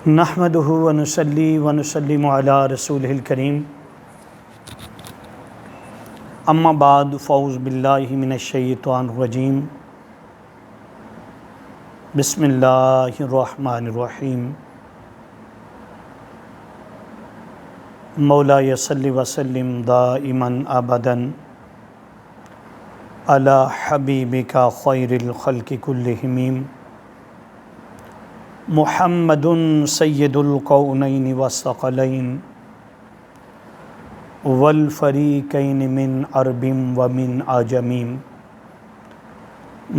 نحمدہ ونصلی ونسلم علی رسولہ الکریم اما بعد فاعوذ باللہ من الشیطان الرجیم بسم اللہ الرحمن الرحیم مولاي صل وسلم دائما ابدا علی حبیبک خیر الخلق کلہم محمد سید القونین والثقلین والفریقین من عرب ومن عجم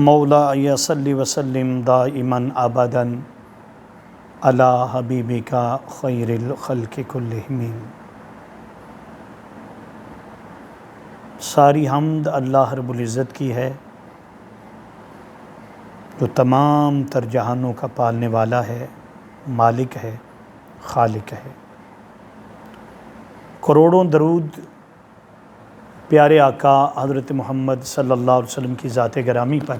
مولاي صل وسلم دائما ابدا علی حبیبک خیر الخلق کلہم۔ ساری حمد اللہ رب العزت کی ہے جو تمام تر جہانوں کا پالنے والا ہے، مالک ہے، خالق ہے۔ کروڑوں درود پیارے آقا حضرت محمد صلی اللہ علیہ وسلم کی ذات گرامی پر،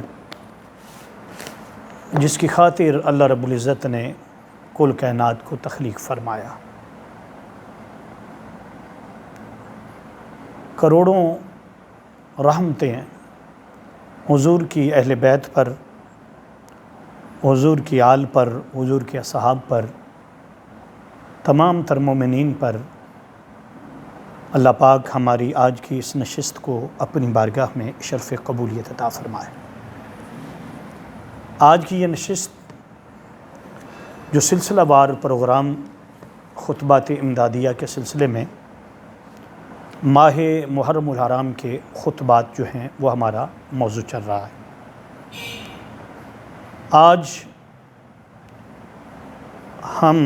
جس کی خاطر اللہ رب العزت نے کل کائنات کو تخلیق فرمایا۔ کروڑوں رحمتیں حضور کی اہل بیت پر، حضور کی آل پر، حضور کے اصحاب پر، تمام تر مومنین پر اللہ پاک ہماری آج کی اس نشست کو اپنی بارگاہ میں شرف قبولیت عطا فرمائے۔ آج کی یہ نشست جو سلسلہ وار پروگرام خطبات امدادیہ کے سلسلے میں ماہ محرم الحرام کے خطبات جو ہیں وہ ہمارا موضوع چل رہا ہے۔ آج ہم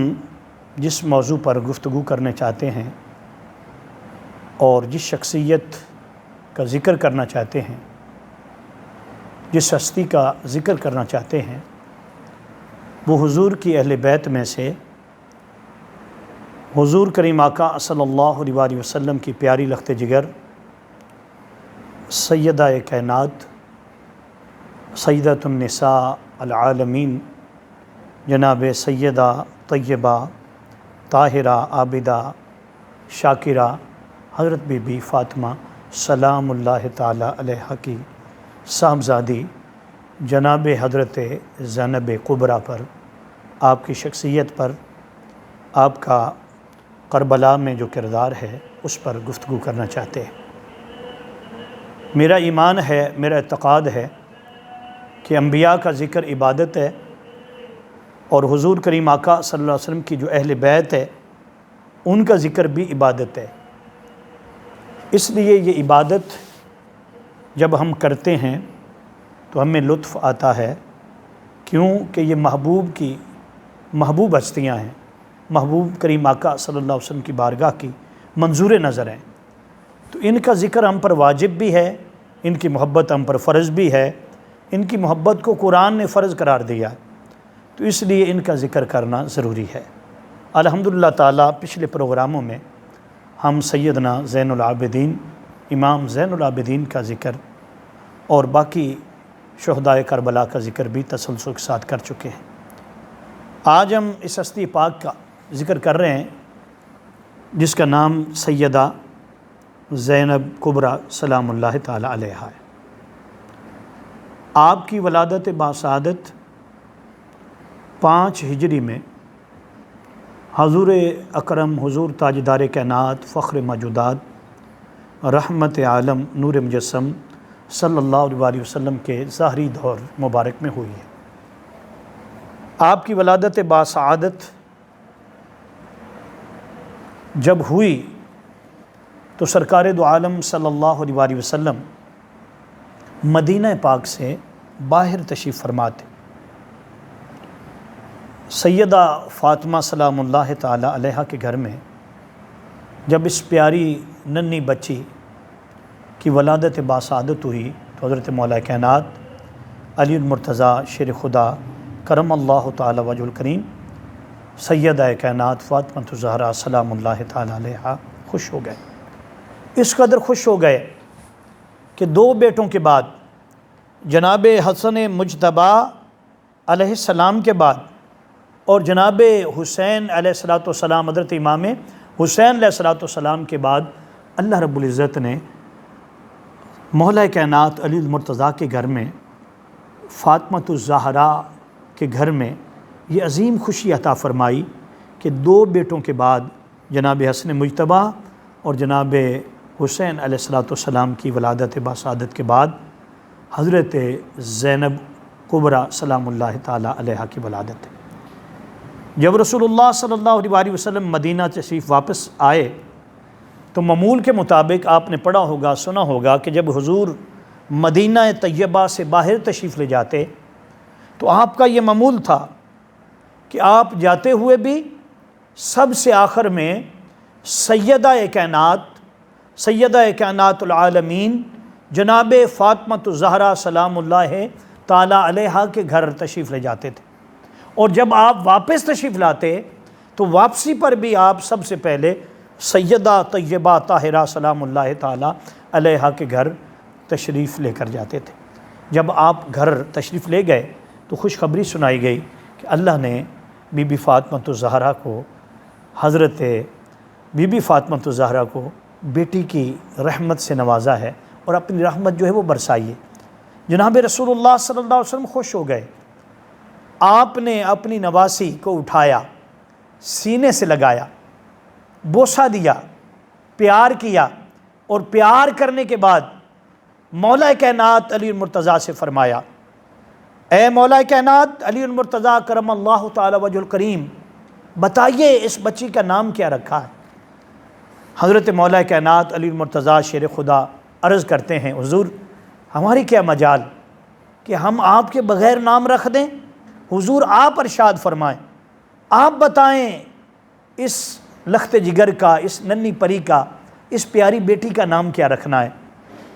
جس موضوع پر گفتگو کرنے چاہتے ہیں اور جس شخصیت کا ذکر کرنا چاہتے ہیں، جس ہستی کا ذکر کرنا چاہتے ہیں، وہ حضور کی اہل بیت میں سے حضور کریم آقا صلی اللہ علیہ وسلم کی پیاری لخت جگر سیدہ کائنات، سیدۃ النساء العالمین، جناب سیدہ طیبہ طاہرہ عابدہ شاکرہ حضرت بی بی فاطمہ سلام اللہ تعالی علیہا کی صاحبزادی جناب حضرت زینب کبریٰ پر، آپ کی شخصیت پر، آپ کا کربلا میں جو کردار ہے اس پر گفتگو کرنا چاہتے ہیں۔ میرا ایمان ہے، میرا اعتقاد ہے کہ انبیاء کا ذکر عبادت ہے، اور حضور کریم آقا صلی اللہ علیہ وسلم کی جو اہل بیت ہے ان کا ذکر بھی عبادت ہے۔ اس لیے یہ عبادت جب ہم کرتے ہیں تو ہمیں لطف آتا ہے، کیوں کہ یہ محبوب ہستیاں ہیں، محبوب کریم آقا صلی اللہ علیہ وسلم کی بارگاہ کی منظور نظر ہیں، تو ان کا ذکر ہم پر واجب بھی ہے، ان کی محبت ہم پر فرض بھی ہے، ان کی محبت کو قرآن نے فرض قرار دیا، تو اس لیے ان کا ذکر کرنا ضروری ہے۔ الحمدللہ تعالیٰ پچھلے پروگراموں میں ہم سیدنا زین العابدین، امام زین العابدین کا ذکر اور باقی شہدائے کربلا کا ذکر بھی تسلسل کے ساتھ کر چکے ہیں۔ آج ہم اس ہستی پاک کا ذکر کر رہے ہیں جس کا نام سیدہ زینب کبریٰ سلام اللہ تعالی علیہا ہے۔ آپ کی ولادت باسعادت 5 ہجری میں حضور اکرم، حضور تاجدار کائنات، فخر موجودات، رحمت عالم، نور مجسم صلی اللہ علیہ وسلم کے ظاہری دور مبارک میں ہوئی ہے۔ آپ کی ولادت باسعادت جب ہوئی تو سرکار دو عالم صلی اللہ علیہ وسلم مدینہ پاک سے باہر تشریف فرما تھے۔ سیدہ فاطمہ سلام اللہ تعالی علیہا کے گھر میں جب اس پیاری ننھی بچی کی ولادت باسعادت ہوئی تو حضرت مولا کائنات علی المرتضیٰ شیر خدا کرم اللہ تعالی وجہ الکریم سیدہ کائنات فاطمہ الزہرا سلام اللہ تعالی علیہا خوش ہو گئے۔ اس قدر خوش ہو گئے کہ 2 بیٹوں کے بعد جناب حسن مجتبیٰ علیہ السلام کے بعد اور جناب حسین علیہ الصلوۃ والسلام، حضرت امام حسین علیہ الصلوۃ والسلام کے بعد اللہ رب العزت نے مولا کائنات علی المرتضیٰ کے گھر میں، فاطمۃ الزہرا کے گھر میں یہ عظیم خوشی عطا فرمائی کہ 2 بیٹوں کے بعد جناب حسن مجتبیٰ اور جناب حسین علیہ الصلوۃ والسلام کی ولادت باسعادت کے بعد حضرت زینب کبریٰ سلام اللہ تعالیٰ علیہا کی ولادت ہے۔ جب رسول اللہ صلی اللہ علیہ وسلم مدینہ تشریف واپس آئے تو معمول کے مطابق آپ نے پڑھا ہوگا، سنا ہوگا کہ جب حضور مدینہ طیبہ سے باہر تشریف لے جاتے تو آپ کا یہ معمول تھا کہ آپ جاتے ہوئے بھی سب سے آخر میں سیدہ کائنات العالمین جناب فاطمۃ الزہرا سلام اللہ تعالیٰ علیہا کے گھر تشریف لے جاتے تھے، اور جب آپ واپس تشریف لاتے تو واپسی پر بھی آپ سب سے پہلے سیدہ طیبہ طاہرہ سلام اللہ تعالیٰ علیہا کے گھر تشریف لے کر جاتے تھے۔ جب آپ گھر تشریف لے گئے تو خوشخبری سنائی گئی کہ اللہ نے بی بی فاطمۃ الزہرا کو، حضرت بی بی فاطمۃ الزہرا کو بیٹی کی رحمت سے نوازا ہے اور اپنی رحمت جو ہے وہ برسائی ہے۔ جناب رسول اللہ صلی اللہ علیہ وسلم خوش ہو گئے، آپ نے اپنی نواسی کو اٹھایا، سینے سے لگایا، بوسہ دیا، پیار کیا، اور پیار کرنے کے بعد مولا کائنات علی المرتضیٰ سے فرمایا، اے مولا کائنات علی المرتضیٰ کرم اللہ تعالی وجہ الکریم، بتائیے اس بچی کا نام کیا رکھا ہے؟ حضرت مولا کائنات علی المرتضیٰ شیر خدا عرض کرتے ہیں، حضور ہماری کیا مجال کہ ہم آپ کے بغیر نام رکھ دیں؟ حضور آپ ارشاد فرمائیں، آپ بتائیں اس لخت جگر کا، اس ننھی پری کا، اس پیاری بیٹی کا نام کیا رکھنا ہے؟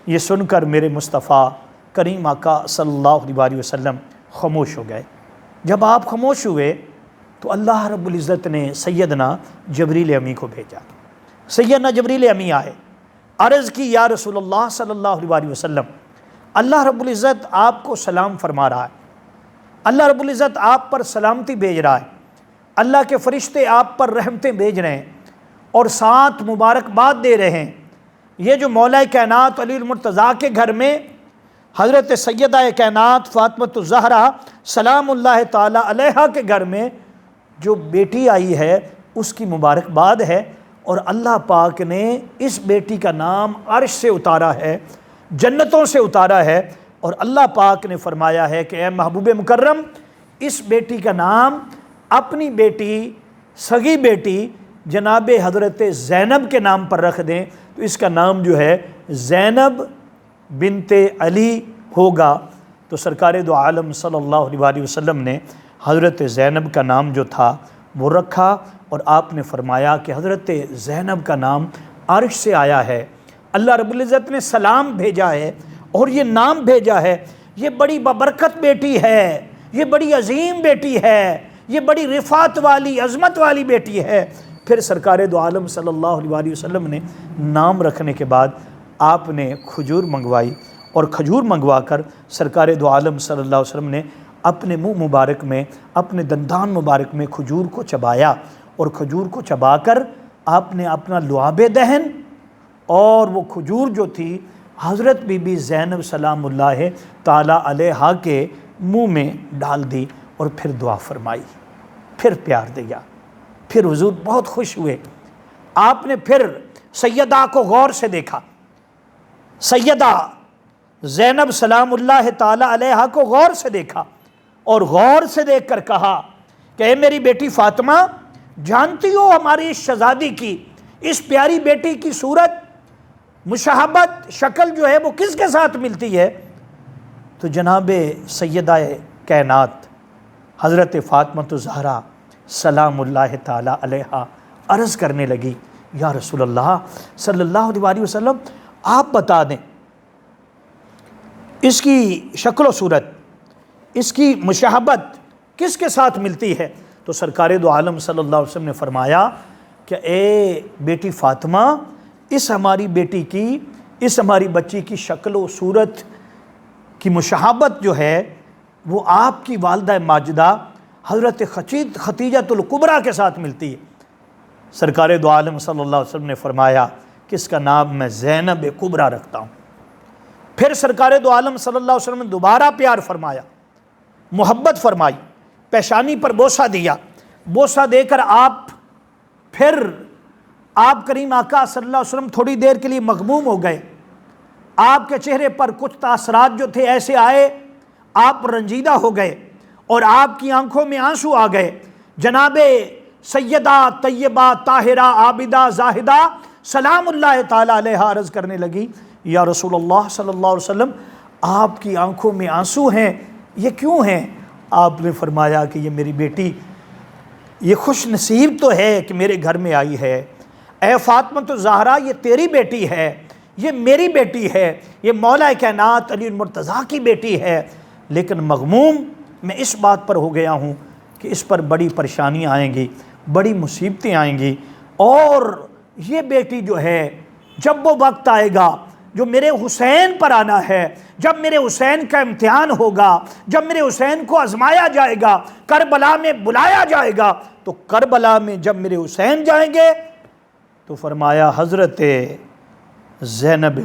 یہ سن کر میرے مصطفیٰ کریم آقا صلی اللہ علیہ وسلم خاموش ہو گئے۔ جب آپ خاموش ہوئے تو اللہ رب العزت نے سیدنا جبریل امی کو بھیجا۔ سیدنا جبریل امی آئے، عرض کی یا رسول اللہ صلی اللہ علیہ وسلم، اللہ رب العزت آپ کو سلام فرما رہا ہے، اللہ رب العزت آپ پر سلامتی بھیج رہا ہے، اللہ کے فرشتے آپ پر رحمتیں بھیج رہے ہیں اور ساتھ مبارکباد دے رہے ہیں۔ یہ جو مولا کائنات علی المرتضیٰ کے گھر میں حضرت سیدہ کائنات فاطمۃ الزہرا سلام اللہ تعالیٰ علیہا کے گھر میں جو بیٹی آئی ہے اس کی مبارکباد ہے، اور اللہ پاک نے اس بیٹی کا نام عرش سے اتارا ہے، جنتوں سے اتارا ہے، اور اللہ پاک نے فرمایا ہے کہ اے محبوب مکرم، اس بیٹی کا نام اپنی بیٹی، سگی بیٹی جناب حضرت زینب کے نام پر رکھ دیں، تو اس کا نام جو ہے زینب بنت علی ہوگا۔ تو سرکار دو عالم صلی اللہ علیہ وسلم نے حضرت زینب کا نام جو تھا وہ رکھا، اور آپ نے فرمایا کہ حضرت زینب کا نام عرش سے آیا ہے، اللہ رب العزت نے سلام بھیجا ہے اور یہ نام بھیجا ہے، یہ بڑی ببرکت بیٹی ہے، یہ بڑی عظیم بیٹی ہے، یہ بڑی رفعت والی، عظمت والی بیٹی ہے۔ پھر سرکار دو عالم صلی اللہ علیہ وسلم نے نام رکھنے کے بعد آپ نے کھجور منگوائی، اور کھجور منگوا کر سرکار دو عالم صلی اللہ علیہ وسلم نے اپنے منہ مبارک میں، اپنے دندان مبارک میں کھجور کو چبایا، اور کھجور کو چبا کر آپ نے اپنا لعاب دہن اور وہ کھجور جو تھی حضرت بی بی زینب سلام اللہ تعالیٰ علیہا کے منہ میں ڈال دی، اور پھر دعا فرمائی، پھر پیار دیا۔ پھر حضور بہت خوش ہوئے، آپ نے پھر سیدہ کو غور سے دیکھا، سیدہ زینب سلام اللہ تعالیٰ علیہا کو غور سے دیکھا، اور غور سے دیکھ کر کہا کہ اے میری بیٹی فاطمہ، جانتی ہو ہماری اس شہزادی کی، اس پیاری بیٹی کی صورت، مشابہت، شکل جو ہے وہ کس کے ساتھ ملتی ہے؟ تو جناب سیدہ کائنات حضرت فاطمۃ الزہرا سلام اللہ تعالیٰ علیہا عرض کرنے لگی، یا رسول اللہ صلی اللہ علیہ وسلم، آپ بتا دیں اس کی شکل و صورت، اس کی مشابہت کس کے ساتھ ملتی ہے؟ تو سرکار دو عالم صلی اللہ علیہ وسلم نے فرمایا کہ اے بیٹی فاطمہ، اس ہماری بیٹی کی، اس ہماری بچی کی شکل و صورت کی مشابہت جو ہے وہ آپ کی والدہ ماجدہ حضرت ختیجۃ الکبریٰ کے ساتھ ملتی ہے۔ سرکار دو عالم صلی اللہ علیہ وسلم نے فرمایا کہ اس کا نام میں زینب کبریٰ رکھتا ہوں۔ پھر سرکار دو عالم صلی اللہ علیہ وسلم نے دوبارہ پیار فرمایا، محبت فرمائی، پیشانی پر بوسہ دیا۔ بوسہ دے کر آپ کریم آقا صلی اللہ علیہ وسلم تھوڑی دیر کے لیے مغموم ہو گئے۔ آپ کے چہرے پر کچھ تاثرات جو تھے ایسے آئے، آپ رنجیدہ ہو گئے اور آپ کی آنکھوں میں آنسو آ گئے۔ جناب سیدہ طیبہ طاہرہ عابدہ زاہدہ سلام اللہ تعالیٰ علیہا عرض کرنے لگی، یا رسول اللہ صلی اللہ علیہ وسلم آپ کی آنکھوں میں آنسو ہیں، یہ کیوں ہیں؟ آپ نے فرمایا کہ یہ میری بیٹی یہ خوش نصیب تو ہے کہ میرے گھر میں آئی ہے۔ اے فاطمہ الزہرا، یہ تیری بیٹی ہے، یہ میری بیٹی ہے، یہ مولا کائنات علی المرتضیٰ کی بیٹی ہے، لیکن مغموم میں اس بات پر ہو گیا ہوں کہ اس پر بڑی پریشانیاں آئیں گی، بڑی مصیبتیں آئیں گی، اور یہ بیٹی جو ہے جب وہ وقت آئے گا جو میرے حسین پر آنا ہے، جب میرے حسین کا امتحان ہوگا، جب میرے حسین کو آزمایا جائے گا، کربلا میں بلایا جائے گا، تو کربلا میں جب میرے حسین جائیں گے تو فرمایا حضرت زینب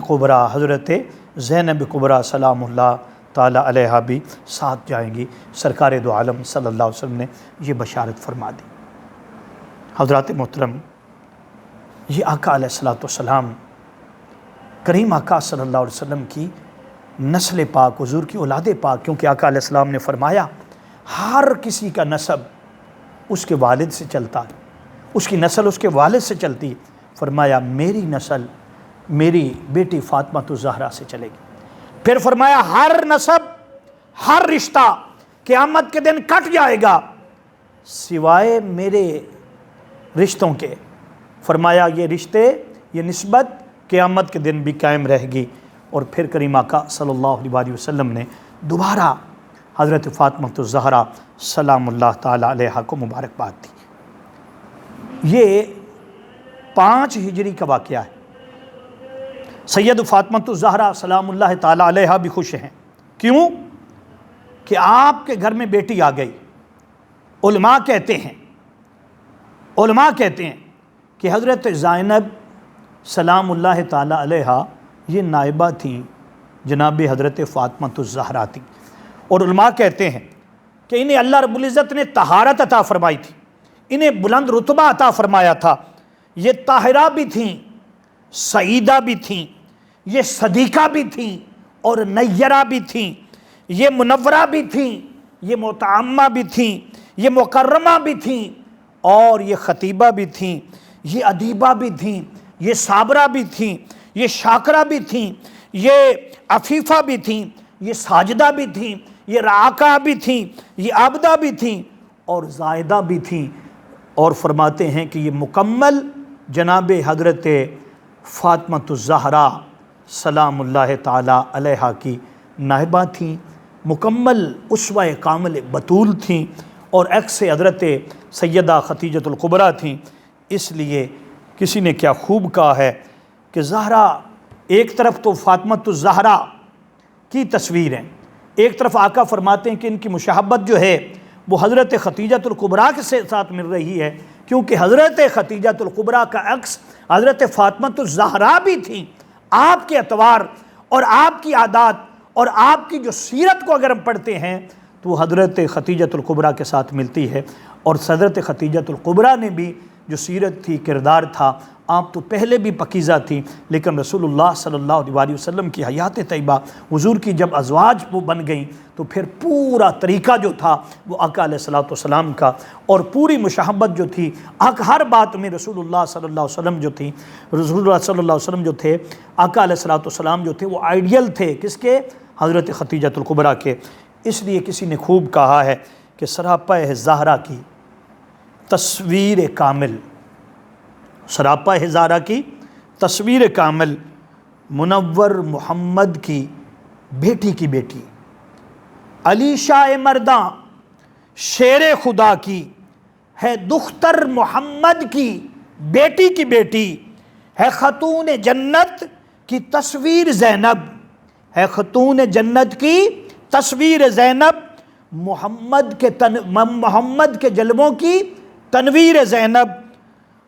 کبریٰ سلام اللہ تعالیٰ علیہا بھی ساتھ جائیں گی۔ سرکار دو عالم صلی اللہ علیہ وسلم نے یہ بشارت فرما دی۔ حضرات محترم، یہ آقا علیہ الصلوۃ والسلام کریم آقا صلی اللہ علیہ وسلم کی نسل پاک، حضور کی اولاد پاک، کیونکہ آقا علیہ السلام نے فرمایا ہر کسی کا نسب اس کے والد سے چلتا ہے، اس کی نسل اس کے والد سے چلتی ہے۔ فرمایا میری نسل میری بیٹی فاطمہ الزہرا سے چلے گی۔ پھر فرمایا ہر نسب، ہر رشتہ قیامت کے دن کٹ جائے گا سوائے میرے رشتوں کے۔ فرمایا یہ رشتے، یہ نسبت قیامت کے دن بھی قائم رہے گی۔ اور پھر کریم آقا صلی اللہ علیہ وسلم نے دوبارہ حضرت فاطمہ الزہرا سلام اللہ تعالیٰ علیہا کو مبارکباد دی۔ یہ 5 ہجری کا واقعہ ہے۔ سید فاطمہ الزہرا سلام اللہ تعالیٰ علیہا بھی خوش ہیں۔ کیوں؟ کہ آپ کے گھر میں بیٹی آ گئی۔ علماء کہتے ہیں کہ حضرت زینب سلام اللہ تعالیٰ علیہا یہ نائبہ تھیں جناب حضرت فاطمہ الزہرا تھیں، اور علماء کہتے ہیں کہ انہیں اللہ رب العزت نے طہارت عطا فرمائی تھی، انہیں بلند رتبہ عطا فرمایا تھا۔ یہ طاہرہ بھی تھیں، سعیدہ بھی تھیں، یہ صدیقہ بھی تھیں، اور نیرہ بھی تھیں، یہ منورہ بھی تھیں، یہ متعمہ بھی تھیں، یہ مکرمہ بھی تھیں، اور یہ خطیبہ بھی تھیں، یہ ادیبہ بھی تھیں، یہ صابرہ بھی تھیں، یہ شاکرہ بھی تھیں، یہ عفیفہ بھی تھیں، یہ ساجدہ بھی تھیں، یہ راکعہ بھی تھیں، یہ عابدہ بھی تھیں، اور زائدہ بھی تھیں۔ اور فرماتے ہیں کہ یہ مکمل جناب حضرت فاطمہ الزہرا سلام اللہ تعالیٰ علیہا کی نائبہ تھیں، مکمل اسوہ کامل بطول تھیں، اور عکس حضرت سیدہ ختیجۃ الکبریٰ تھیں۔ اس لیے کسی نے کیا خوب کہا ہے کہ زہرا، ایک طرف تو فاطمہ الزہرا کی تصویر ہے، ایک طرف آقا فرماتے ہیں کہ ان کی مشابہت جو ہے وہ حضرت ختیجۃ الکبریٰ کے ساتھ مل رہی ہے، کیونکہ حضرت ختیجۃ الکبریٰ کا عکس حضرت فاطمہ الزہرا بھی تھیں۔ آپ کے اطوار اور آپ کی عادات اور آپ کی جو سیرت کو اگر ہم پڑھتے ہیں تو وہ حضرت ختیجۃ الکبریٰ کے ساتھ ملتی ہے۔ اور حضرت ختیجۃ الکبریٰ نے بھی جو سیرت تھی، کردار تھا، آپ تو پہلے بھی پاکیزہ تھی، لیکن رسول اللہ صلی اللہ علیہ وسلم کی حیات طیبہ، حضور کی جب ازواج وہ بن گئیں تو پھر پورا طریقہ جو تھا وہ آقا علیہ الصلوۃ والسلام کا، اور پوری مشابہت جو تھی ہر بات میں رسول اللہ صلی اللہ علیہ وسلم جو تھی، رسول اللہ صلی اللہ علیہ وسلم جو تھے، آقا علیہ الصلوۃ والسلام جو تھے وہ آئیڈیل تھے کس کے؟ حضرت ختیجۃ الکبریٰ کے۔ اس لیے کسی نے خوب کہا ہے کہ سراپا زہرا کی تصویر کامل، سراپا زہرا کی تصویر کامل منور محمد کی بیٹی کی بیٹی، علی شاہ مرداں شیر خدا کی ہے، دختر محمد کی بیٹی کی بیٹی ہے، خاتون جنت کی تصویر زینب ہے، خاتون جنت کی تصویر زینب، محمد کے جلووں کی تنویر زینب،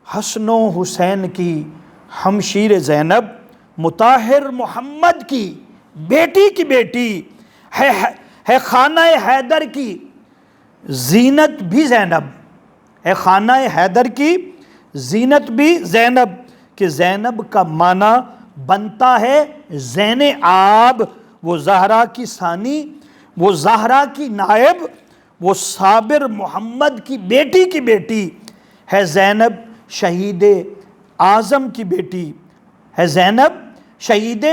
حسن و حسین کی ہمشیر زینب، مطہر محمد کی بیٹی ہے خانہ حیدر کی زینت بھی زینب، ہے خانہ حیدر کی زینت بھی زینب، کہ زینب کا معنی بنتا ہے زین آب، وہ زہرا کی ثانی، وہ زہرا کی نائب، وہ صابر محمد کی بیٹی ہے زینب شہید اعظم کی بیٹی، ہے زینب شہید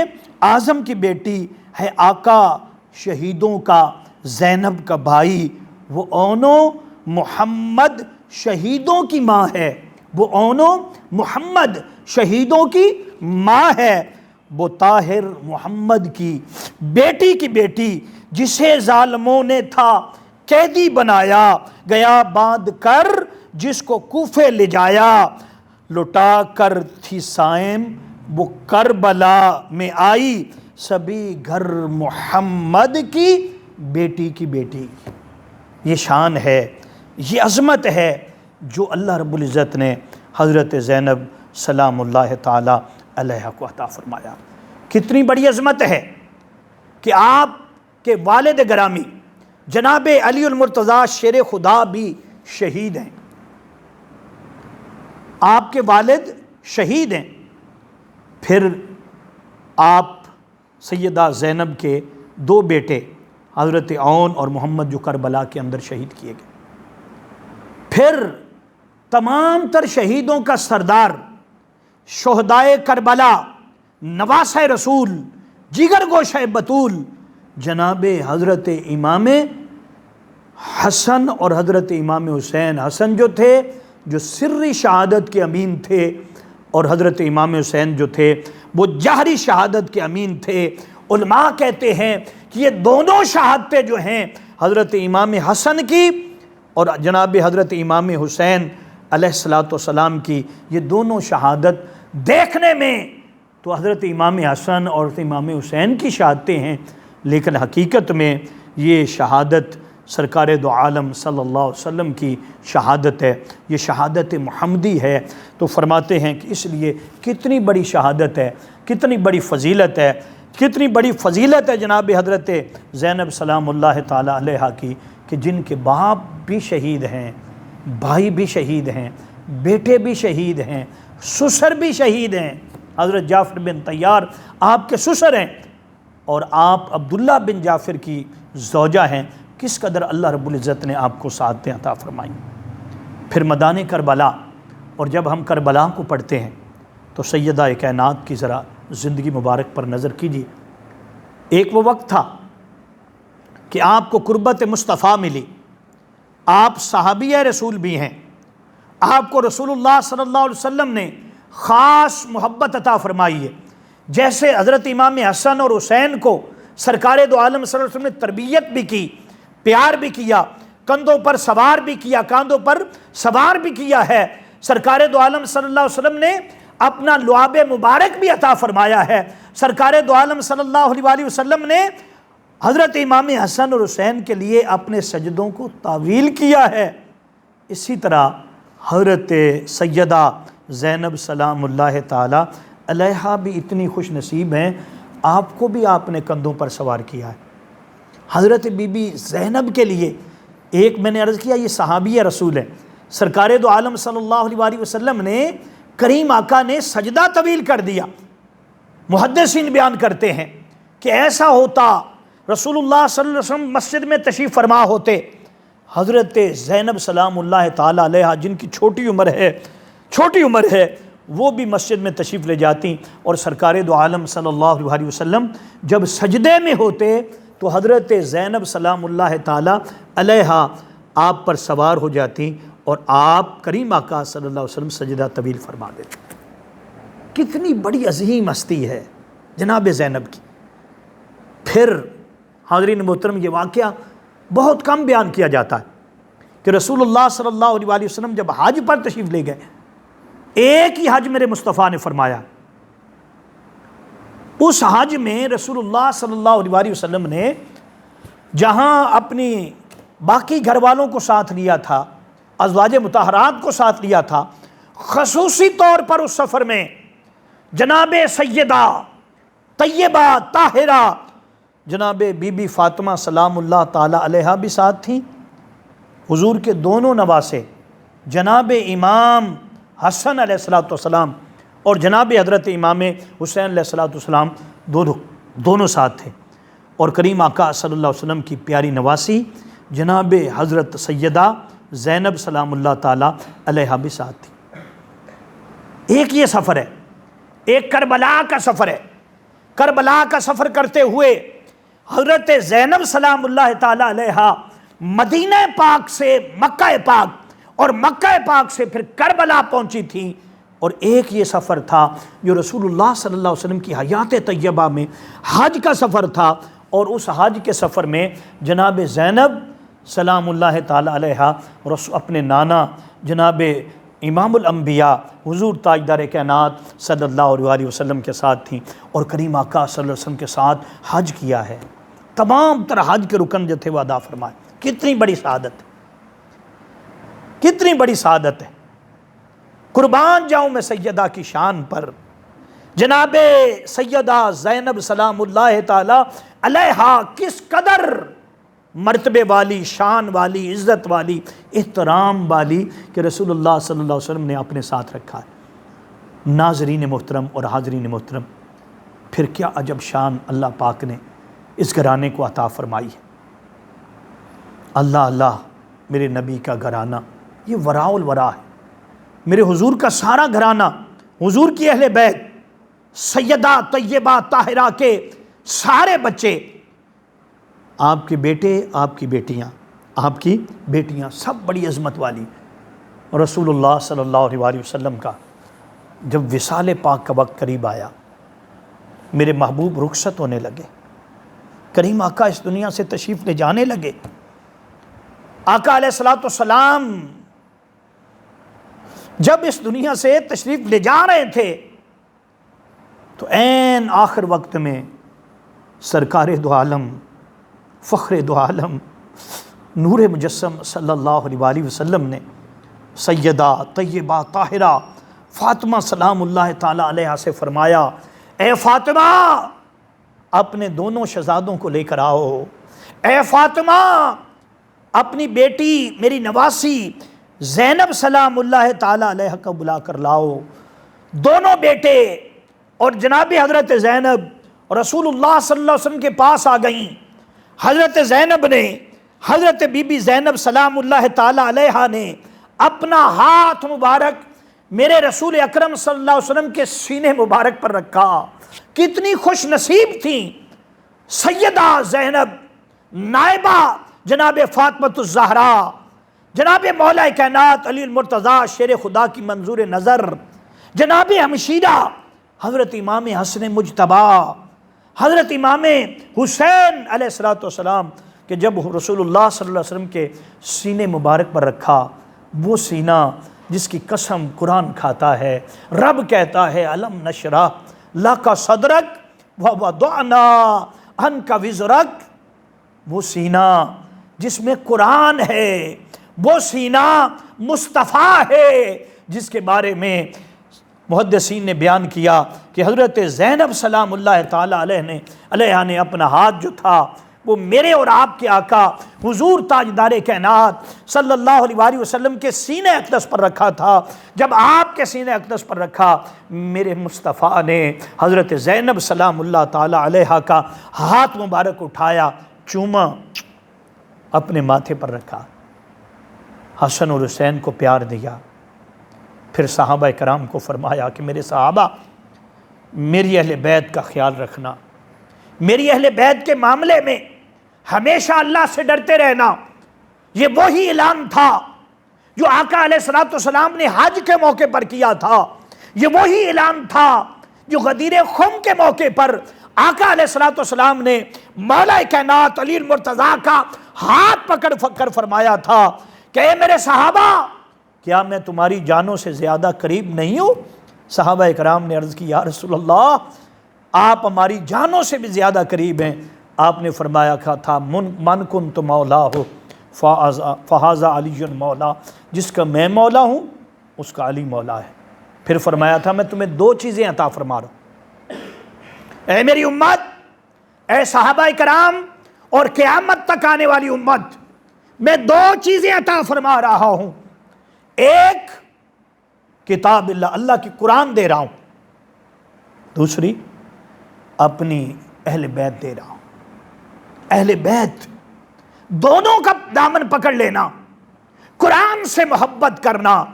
اعظم کی بیٹی، ہے آقا شہیدوں کا زینب کا بھائی، وہ اونو محمد شہیدوں کی ماں ہے، وہ اونو محمد شہیدوں کی ماں ہے، وہ طاہر محمد کی بیٹی جسے ظالموں نے تھا قیدی بنایا، گیا باندھ کر جس کو کوفے لے جایا، لٹا کر تھی سائم وہ کربلا میں آئی، سبھی گھر محمد کی بیٹی۔ یہ شان ہے، یہ عظمت ہے جو اللہ رب العزت نے حضرت زینب سلام اللہ تعالی علیہ کو عطا فرمایا۔ کتنی بڑی عظمت ہے کہ آپ کے والد گرامی جناب علی المرتضیٰ شیر خدا بھی شہید ہیں، آپ کے والد شہید ہیں، پھر آپ سیدہ زینب کے دو بیٹے حضرت عون اور محمد جو کربلا کے اندر شہید کیے گئے، پھر تمام تر شہیدوں کا سردار شہدائے کربلا، نواسہ رسول، جگر گوشہ بطول، جناب حضرت امام حسن اور حضرت امام حسین، حسن جو تھے جو سری شہادت کے امین تھے، اور حضرت امام حسین جو تھے وہ جہری شہادت کے امین تھے۔ علماء کہتے ہیں کہ یہ دونوں شہادتیں جو ہیں حضرت امام حسن کی اور جناب حضرت امام حسین علیہ السلام کی، یہ دونوں شہادت دیکھنے میں تو حضرت امام حسن اور امام حسین کی شہادتیں ہیں، لیکن حقیقت میں یہ شہادت سرکار دو عالم صلی اللہ علیہ وسلم کی شہادت ہے، یہ شہادت محمدی ہے۔ تو فرماتے ہیں کہ اس لیے کتنی بڑی شہادت ہے، کتنی بڑی فضیلت ہے، کتنی بڑی فضیلت ہے جناب حضرت زینب سلام اللہ تعالی علیہ کی، کہ جن کے باپ بھی شہید ہیں، بھائی بھی شہید ہیں، بیٹے بھی شہید ہیں، سسر بھی شہید ہیں۔ حضرت جعفر بن طیار آپ کے سسر ہیں، اور آپ عبداللہ بن جعفر کی زوجہ ہیں۔ کس قدر اللہ رب العزت نے آپ کو سعادتیں عطا فرمائیں۔ پھر میدان کربلا، اور جب ہم کربلا کو پڑھتے ہیں تو سیدہ کائنات کی ذرا زندگی مبارک پر نظر کیجیے۔ ایک وہ وقت تھا کہ آپ کو قربت مصطفیٰ ملی، آپ صحابیہ رسول بھی ہیں، آپ کو رسول اللہ صلی اللہ علیہ وسلم نے خاص محبت عطا فرمائی ہے۔ جیسے حضرت امام حسن اور حسین کو سرکار دو عالم صلی اللہ علیہ وسلم نے تربیت بھی کی، پیار بھی کیا، کندھوں پر سوار بھی کیا، کاندھوں پر سوار بھی کیا ہے، سرکار دو عالم صلی اللہ علیہ وسلم نے اپنا لعاب مبارک بھی عطا فرمایا ہے۔ سرکار دو عالم صلی اللہ علیہ وسلم نے حضرت امام حسن اور حسین کے لیے اپنے سجدوں کو طویل کیا ہے۔ اسی طرح حضرت سیدہ زینب سلام اللہ تعالی علیہا بھی اتنی خوش نصیب ہیں، آپ کو بھی آپ نے کندھوں پر سوار کیا ہے۔ حضرت بی بی زینب کے لیے، ایک میں نے عرض کیا یہ صحابی رسول ہے، سرکار دو عالم صلی اللہ علیہ وسلم نے کریم آقا نے سجدہ طویل کر دیا۔ محدثین بیان کرتے ہیں کہ ایسا ہوتا رسول اللہ صلی اللہ علیہ وسلم مسجد میں تشریف فرما ہوتے، حضرت زینب سلام اللہ تعالی علیہ جن کی چھوٹی عمر ہے وہ بھی مسجد میں تشریف لے جاتی، اور سرکار دو عالم صلی اللہ علیہ وسلم جب سجدے میں ہوتے تو حضرت زینب سلام اللہ تعالی علیہ آپ پر سوار ہو جاتی، اور آپ کریم آقا صلی اللہ علیہ وسلم سجدہ طویل فرما دیتے۔ کتنی بڑی عظیم ہستی ہے جناب زینب کی۔ پھر حاضرین محترم، یہ واقعہ بہت کم بیان کیا جاتا ہے کہ رسول اللہ صلی اللہ علیہ وسلم جب حج پر تشریف لے گئے، ایک ہی حج میرے مصطفیٰ نے فرمایا، اس حج میں رسول اللہ صلی اللہ علیہ وسلم نے جہاں اپنی باقی گھر والوں کو ساتھ لیا تھا، ازواج مطہرات کو ساتھ لیا تھا، خصوصی طور پر اس سفر میں جناب سیدہ طیبہ طاہرہ جناب بی بی فاطمہ سلام اللہ تعالی علیہا بھی ساتھ تھیں۔ حضور کے دونوں نواسے جناب امام حسن علیہ السلام اور جناب حضرت امام حسین علیہ السلام دونوں ساتھ تھے، اور کریم آقا صلی اللہ علیہ وسلم کی پیاری نواسی جناب حضرت سیدہ زینب سلام اللہ تعالی علیہا بھی ساتھ تھی۔ ایک یہ سفر ہے، ایک کربلا کا سفر ہے۔ کربلا کا سفر کرتے ہوئے حضرت زینب سلام اللہ تعالی علیہا مدینہ پاک سے مکہ پاک اور مکہ پاک سے پھر کربلا پہنچی تھی، اور ایک یہ سفر تھا جو رسول اللہ صلی اللہ علیہ وسلم کی حیات طیبہ میں حج کا سفر تھا، اور اس حج کے سفر میں جناب زینب سلام اللہ تعالی علیہا اپنے نانا جناب امام الانبیاء حضور تاجدار کائنات صلی اللہ علیہ وسلم کے ساتھ تھیں، اور کریم آقا صلی اللہ علیہ وسلم کے ساتھ حج کیا ہے۔ تمام طرح حج کے رکن جو تھے وہ ادا فرمائے۔ کتنی بڑی سعادت، کتنی بڑی سعادت ہے۔ قربان جاؤں میں سیدہ کی شان پر، جناب سیدہ زینب سلام اللہ تعالی علیہا کس قدر مرتبے والی، شان والی، عزت والی، احترام والی کہ رسول اللہ صلی اللہ علیہ وسلم نے اپنے ساتھ رکھا ہے۔ ناظرین محترم اور حاضرین محترم، پھر کیا عجب شان اللہ پاک نے اس گھرانے کو عطا فرمائی ہے۔ اللہ اللہ، میرے نبی کا گھرانہ یہ وراء الورا ہے۔ میرے حضور کا سارا گھرانہ، حضور کی اہل بیت، سیدہ طیبہ طاہرہ کے سارے بچے، آپ کے بیٹے، آپ کی بیٹیاں، آپ کی بیٹیاں سب بڑی عظمت والی۔ رسول اللہ صلی اللہ علیہ وسلم کا جب وصال پاک کا وقت قریب آیا، میرے محبوب رخصت ہونے لگے، کریم آقا اس دنیا سے تشریف لے جانے لگے۔ آقا علیہ السلام جب اس دنیا سے تشریف لے جا رہے تھے تو عین آخر وقت میں سرکار دو عالم، فخر دو عالم، نور مجسم صلی اللہ علیہ وسلم نے سیدہ طیبہ طاہرہ فاطمہ سلام اللہ تعالی علیہا سے فرمایا، اے فاطمہ اپنے دونوں شہزادوں کو لے کر آؤ، اے فاطمہ اپنی بیٹی میری نواسی زینب سلام اللہ تعالی علیہا کو بلا کر لاؤ۔ دونوں بیٹے اور جناب حضرت زینب رسول اللہ صلی اللہ علیہ وسلم کے پاس آ گئیں۔ حضرت زینب نے، حضرت بی بی زینب سلام اللہ تعالی علیہا نے اپنا ہاتھ مبارک میرے رسول اکرم صلی اللہ علیہ وسلم کے سینے مبارک پر رکھا۔ کتنی خوش نصیب تھیں سیدہ زینب، نائبہ جناب فاطمۃ الزہرا، جناب مولا کائنات علی المرتضیٰ شیر خدا کی منظور نظر، جناب ہمشیرہ حضرت امام حسن مجتبیٰ، حضرت امام حسین علیہ السلام کہ جب رسول اللہ صلی اللہ علیہ وسلم کے سینے مبارک پر رکھا، وہ سینہ جس کی قسم قرآن کھاتا ہے، رب کہتا ہے الم نشرح لک صدرک ووضعنا عنک وزرک، وہ سینہ جس میں قرآن ہے، وہ سینہ مصطفیٰ ہے، جس کے بارے میں محدثین نے بیان کیا کہ حضرت زینب سلام اللہ تعالی علیہا نے اپنا ہاتھ جو تھا وہ میرے اور آپ کے آقا حضور تاجدار کائنات صلی اللہ علیہ وسلم کے سینے اقدس پر رکھا تھا۔ جب آپ کے سینے اقدس پر رکھا، میرے مصطفیٰ نے حضرت زینب سلام اللہ تعالی علیہا کا ہاتھ مبارک اٹھایا، چوما، اپنے ماتھے پر رکھا، حسن اور حسین کو پیار دیا۔ پھر صحابہ کرام کو فرمایا کہ میرے صحابہ، میری اہل بیت کا خیال رکھنا، میری اہل بیت کے معاملے میں ہمیشہ اللہ سے ڈرتے رہنا۔ یہ وہی اعلان تھا جو آقا علیہ السلام نے حج کے موقع پر کیا تھا، یہ وہی اعلان تھا جو غدیر خم کے موقع پر آقا علیہ السلام نے مولا کائنات علی المرتضیٰ کا ہاتھ پکڑ کر فرمایا تھا کہ اے میرے صحابہ، کیا میں تمہاری جانوں سے زیادہ قریب نہیں ہوں؟ صحابہ کرام نے عرض کی یا رسول اللہ، آپ ہماری جانوں سے بھی زیادہ قریب ہیں۔ آپ نے فرمایا تھا من کنت مولا ہو فہذا علی مولا، جس کا میں مولا ہوں اس کا علی مولا ہے۔ پھر فرمایا تھا میں تمہیں دو چیزیں عطا فرما رہا ہوں، اے میری امت، اے صحابہ کرام اور قیامت تک آنے والی امت، میں دو چیزیں عطا فرما رہا ہوں۔ ایک کتاب اللہ، اللہ کی قرآن دے رہا ہوں، دوسری اپنی اہل بیت دے رہا ہوں۔ اہل بیت دونوں کا دامن پکڑ لینا، قرآن سے محبت کرنا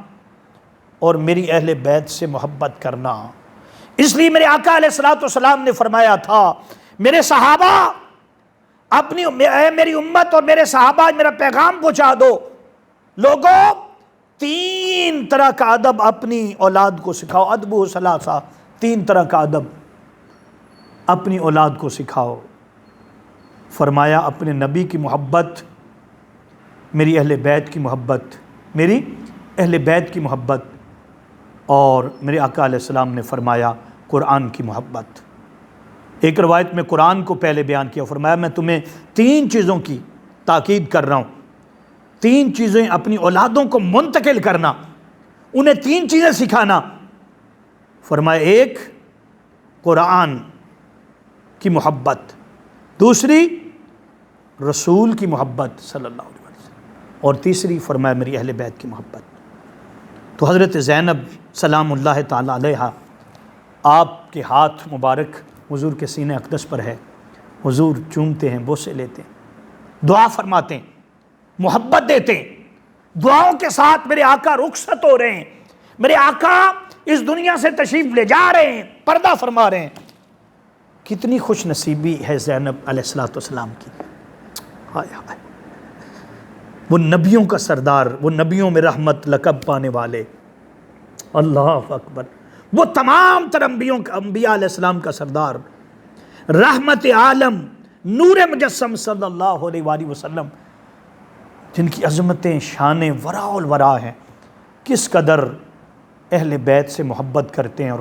اور میری اہل بیت سے محبت کرنا۔ اس لیے میرے آقا علیہ الصلوۃ والسلام نے فرمایا تھا میرے صحابہ میری امت اور میرے صحابہ میرا پیغام پہنچا دو، لوگوں تین طرح کا ادب اپنی اولاد کو سکھاؤ، ادب و ثلاثہ، تین طرح کا ادب اپنی اولاد کو سکھاؤ۔ فرمایا اپنے نبی کی محبت، میری اہل بیت کی محبت، میری اہل بیت کی محبت، اور میرے آقا علیہ السلام نے فرمایا قرآن کی محبت۔ ایک روایت میں قرآن کو پہلے بیان کیا، فرمایا میں تمہیں تین چیزوں کی تاکید کر رہا ہوں، تین چیزیں اپنی اولادوں کو منتقل کرنا، انہیں تین چیزیں سکھانا۔ فرمایا ایک قرآن کی محبت، دوسری رسول کی محبت صلی اللہ علیہ وسلم، اور تیسری فرمایا میری اہل بیت کی محبت۔ تو حضرت زینب سلام اللہ تعالی علیہا، آپ کے ہاتھ مبارک حضور کے سینہ اقدس پر ہے، حضور چومتے ہیں، بوسے لیتے ہیں، دعا فرماتے ہیں، محبت دیتے ہیں، دعاؤں کے ساتھ میرے آقا رخصت ہو رہے ہیں، میرے آقا اس دنیا سے تشریف لے جا رہے ہیں، پردہ فرما رہے ہیں۔ کتنی خوش نصیبی ہے زینب علیہ الصلوۃ والسلام کی، ہائے ہائے، وہ نبیوں کا سردار، وہ نبیوں میں رحمت لقب پانے والے، اللہ اکبر، وہ تمام تر انبیاء علیہ السلام کا سردار، رحمت عالم، نور مجسم صلی اللہ علیہ وآلہ وسلم، جن کی عظمتیں شانیں ورا الورا ہیں، کس قدر اہل بیت سے محبت کرتے ہیں، اور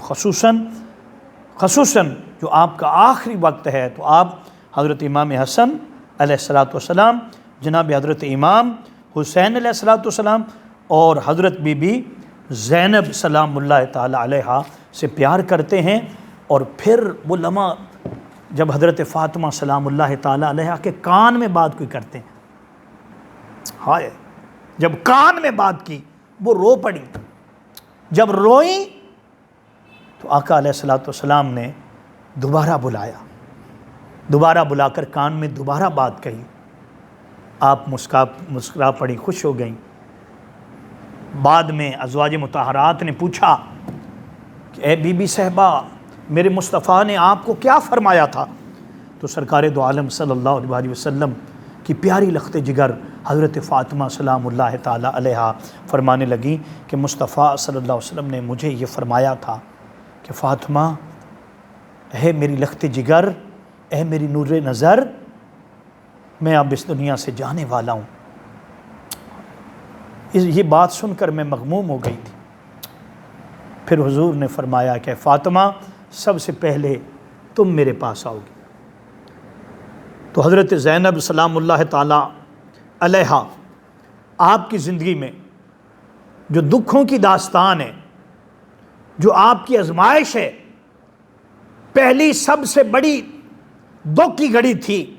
خصوصاً جو آپ کا آخری وقت ہے تو آپ حضرت امام حسن علیہ الصلوۃ والسلام، جناب حضرت امام حسین علیہ الصلوۃ والسلام اور حضرت بی بی زینب سلام اللہ تعالی علیہا سے پیار کرتے ہیں، اور پھر وہ لمحہ جب حضرت فاطمہ سلام اللہ تعالی علیہا کے کان میں بات کوئی کرتے ہیں، ہائے، جب کان میں بات کی وہ رو پڑی، جب روئیں تو آقا علیہ الصلوۃ والسلام نے دوبارہ بلا کر کان میں دوبارہ بات کہی، آپ مسکرا پڑی، خوش ہو گئیں۔ بعد میں ازواج مطہرات نے پوچھا کہ اے بی بی صاحبہ، میرے مصطفیٰ نے آپ کو کیا فرمایا تھا؟ تو سرکار دو عالم صلی اللہ علیہ وسلم کی پیاری لخت جگر حضرت فاطمہ سلام اللہ تعالی علیہا فرمانے لگیں کہ مصطفیٰ صلی اللہ علیہ وسلم نے مجھے یہ فرمایا تھا کہ فاطمہ، اے میری لخت جگر، اے میری نور نظر، میں اب اس دنیا سے جانے والا ہوں۔ یہ بات سن کر میں مغموم ہو گئی تھی۔ پھر حضور نے فرمایا کہ فاطمہ، سب سے پہلے تم میرے پاس آؤ گی۔ تو حضرت زینب سلام اللہ تعالی علیہا، آپ کی زندگی میں جو دکھوں کی داستان ہے، جو آپ کی آزمائش ہے، پہلی سب سے بڑی دکھ کی گھڑی تھی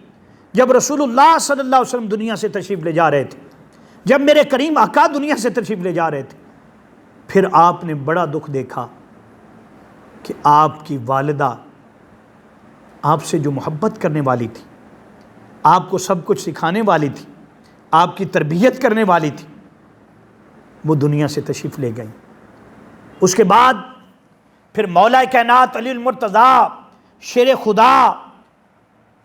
جب رسول اللہ صلی اللہ علیہ وسلم دنیا سے تشریف لے جا رہے تھے، جب میرے کریم آقا دنیا سے تشریف لے جا رہے تھے۔ پھر آپ نے بڑا دکھ دیکھا کہ آپ کی والدہ آپ سے جو محبت کرنے والی تھی، آپ کو سب کچھ سکھانے والی تھی، آپ کی تربیت کرنے والی تھی، وہ دنیا سے تشریف لے گئیں۔ اس کے بعد پھر مولا کائنات علی المرتضیٰ شیر خدا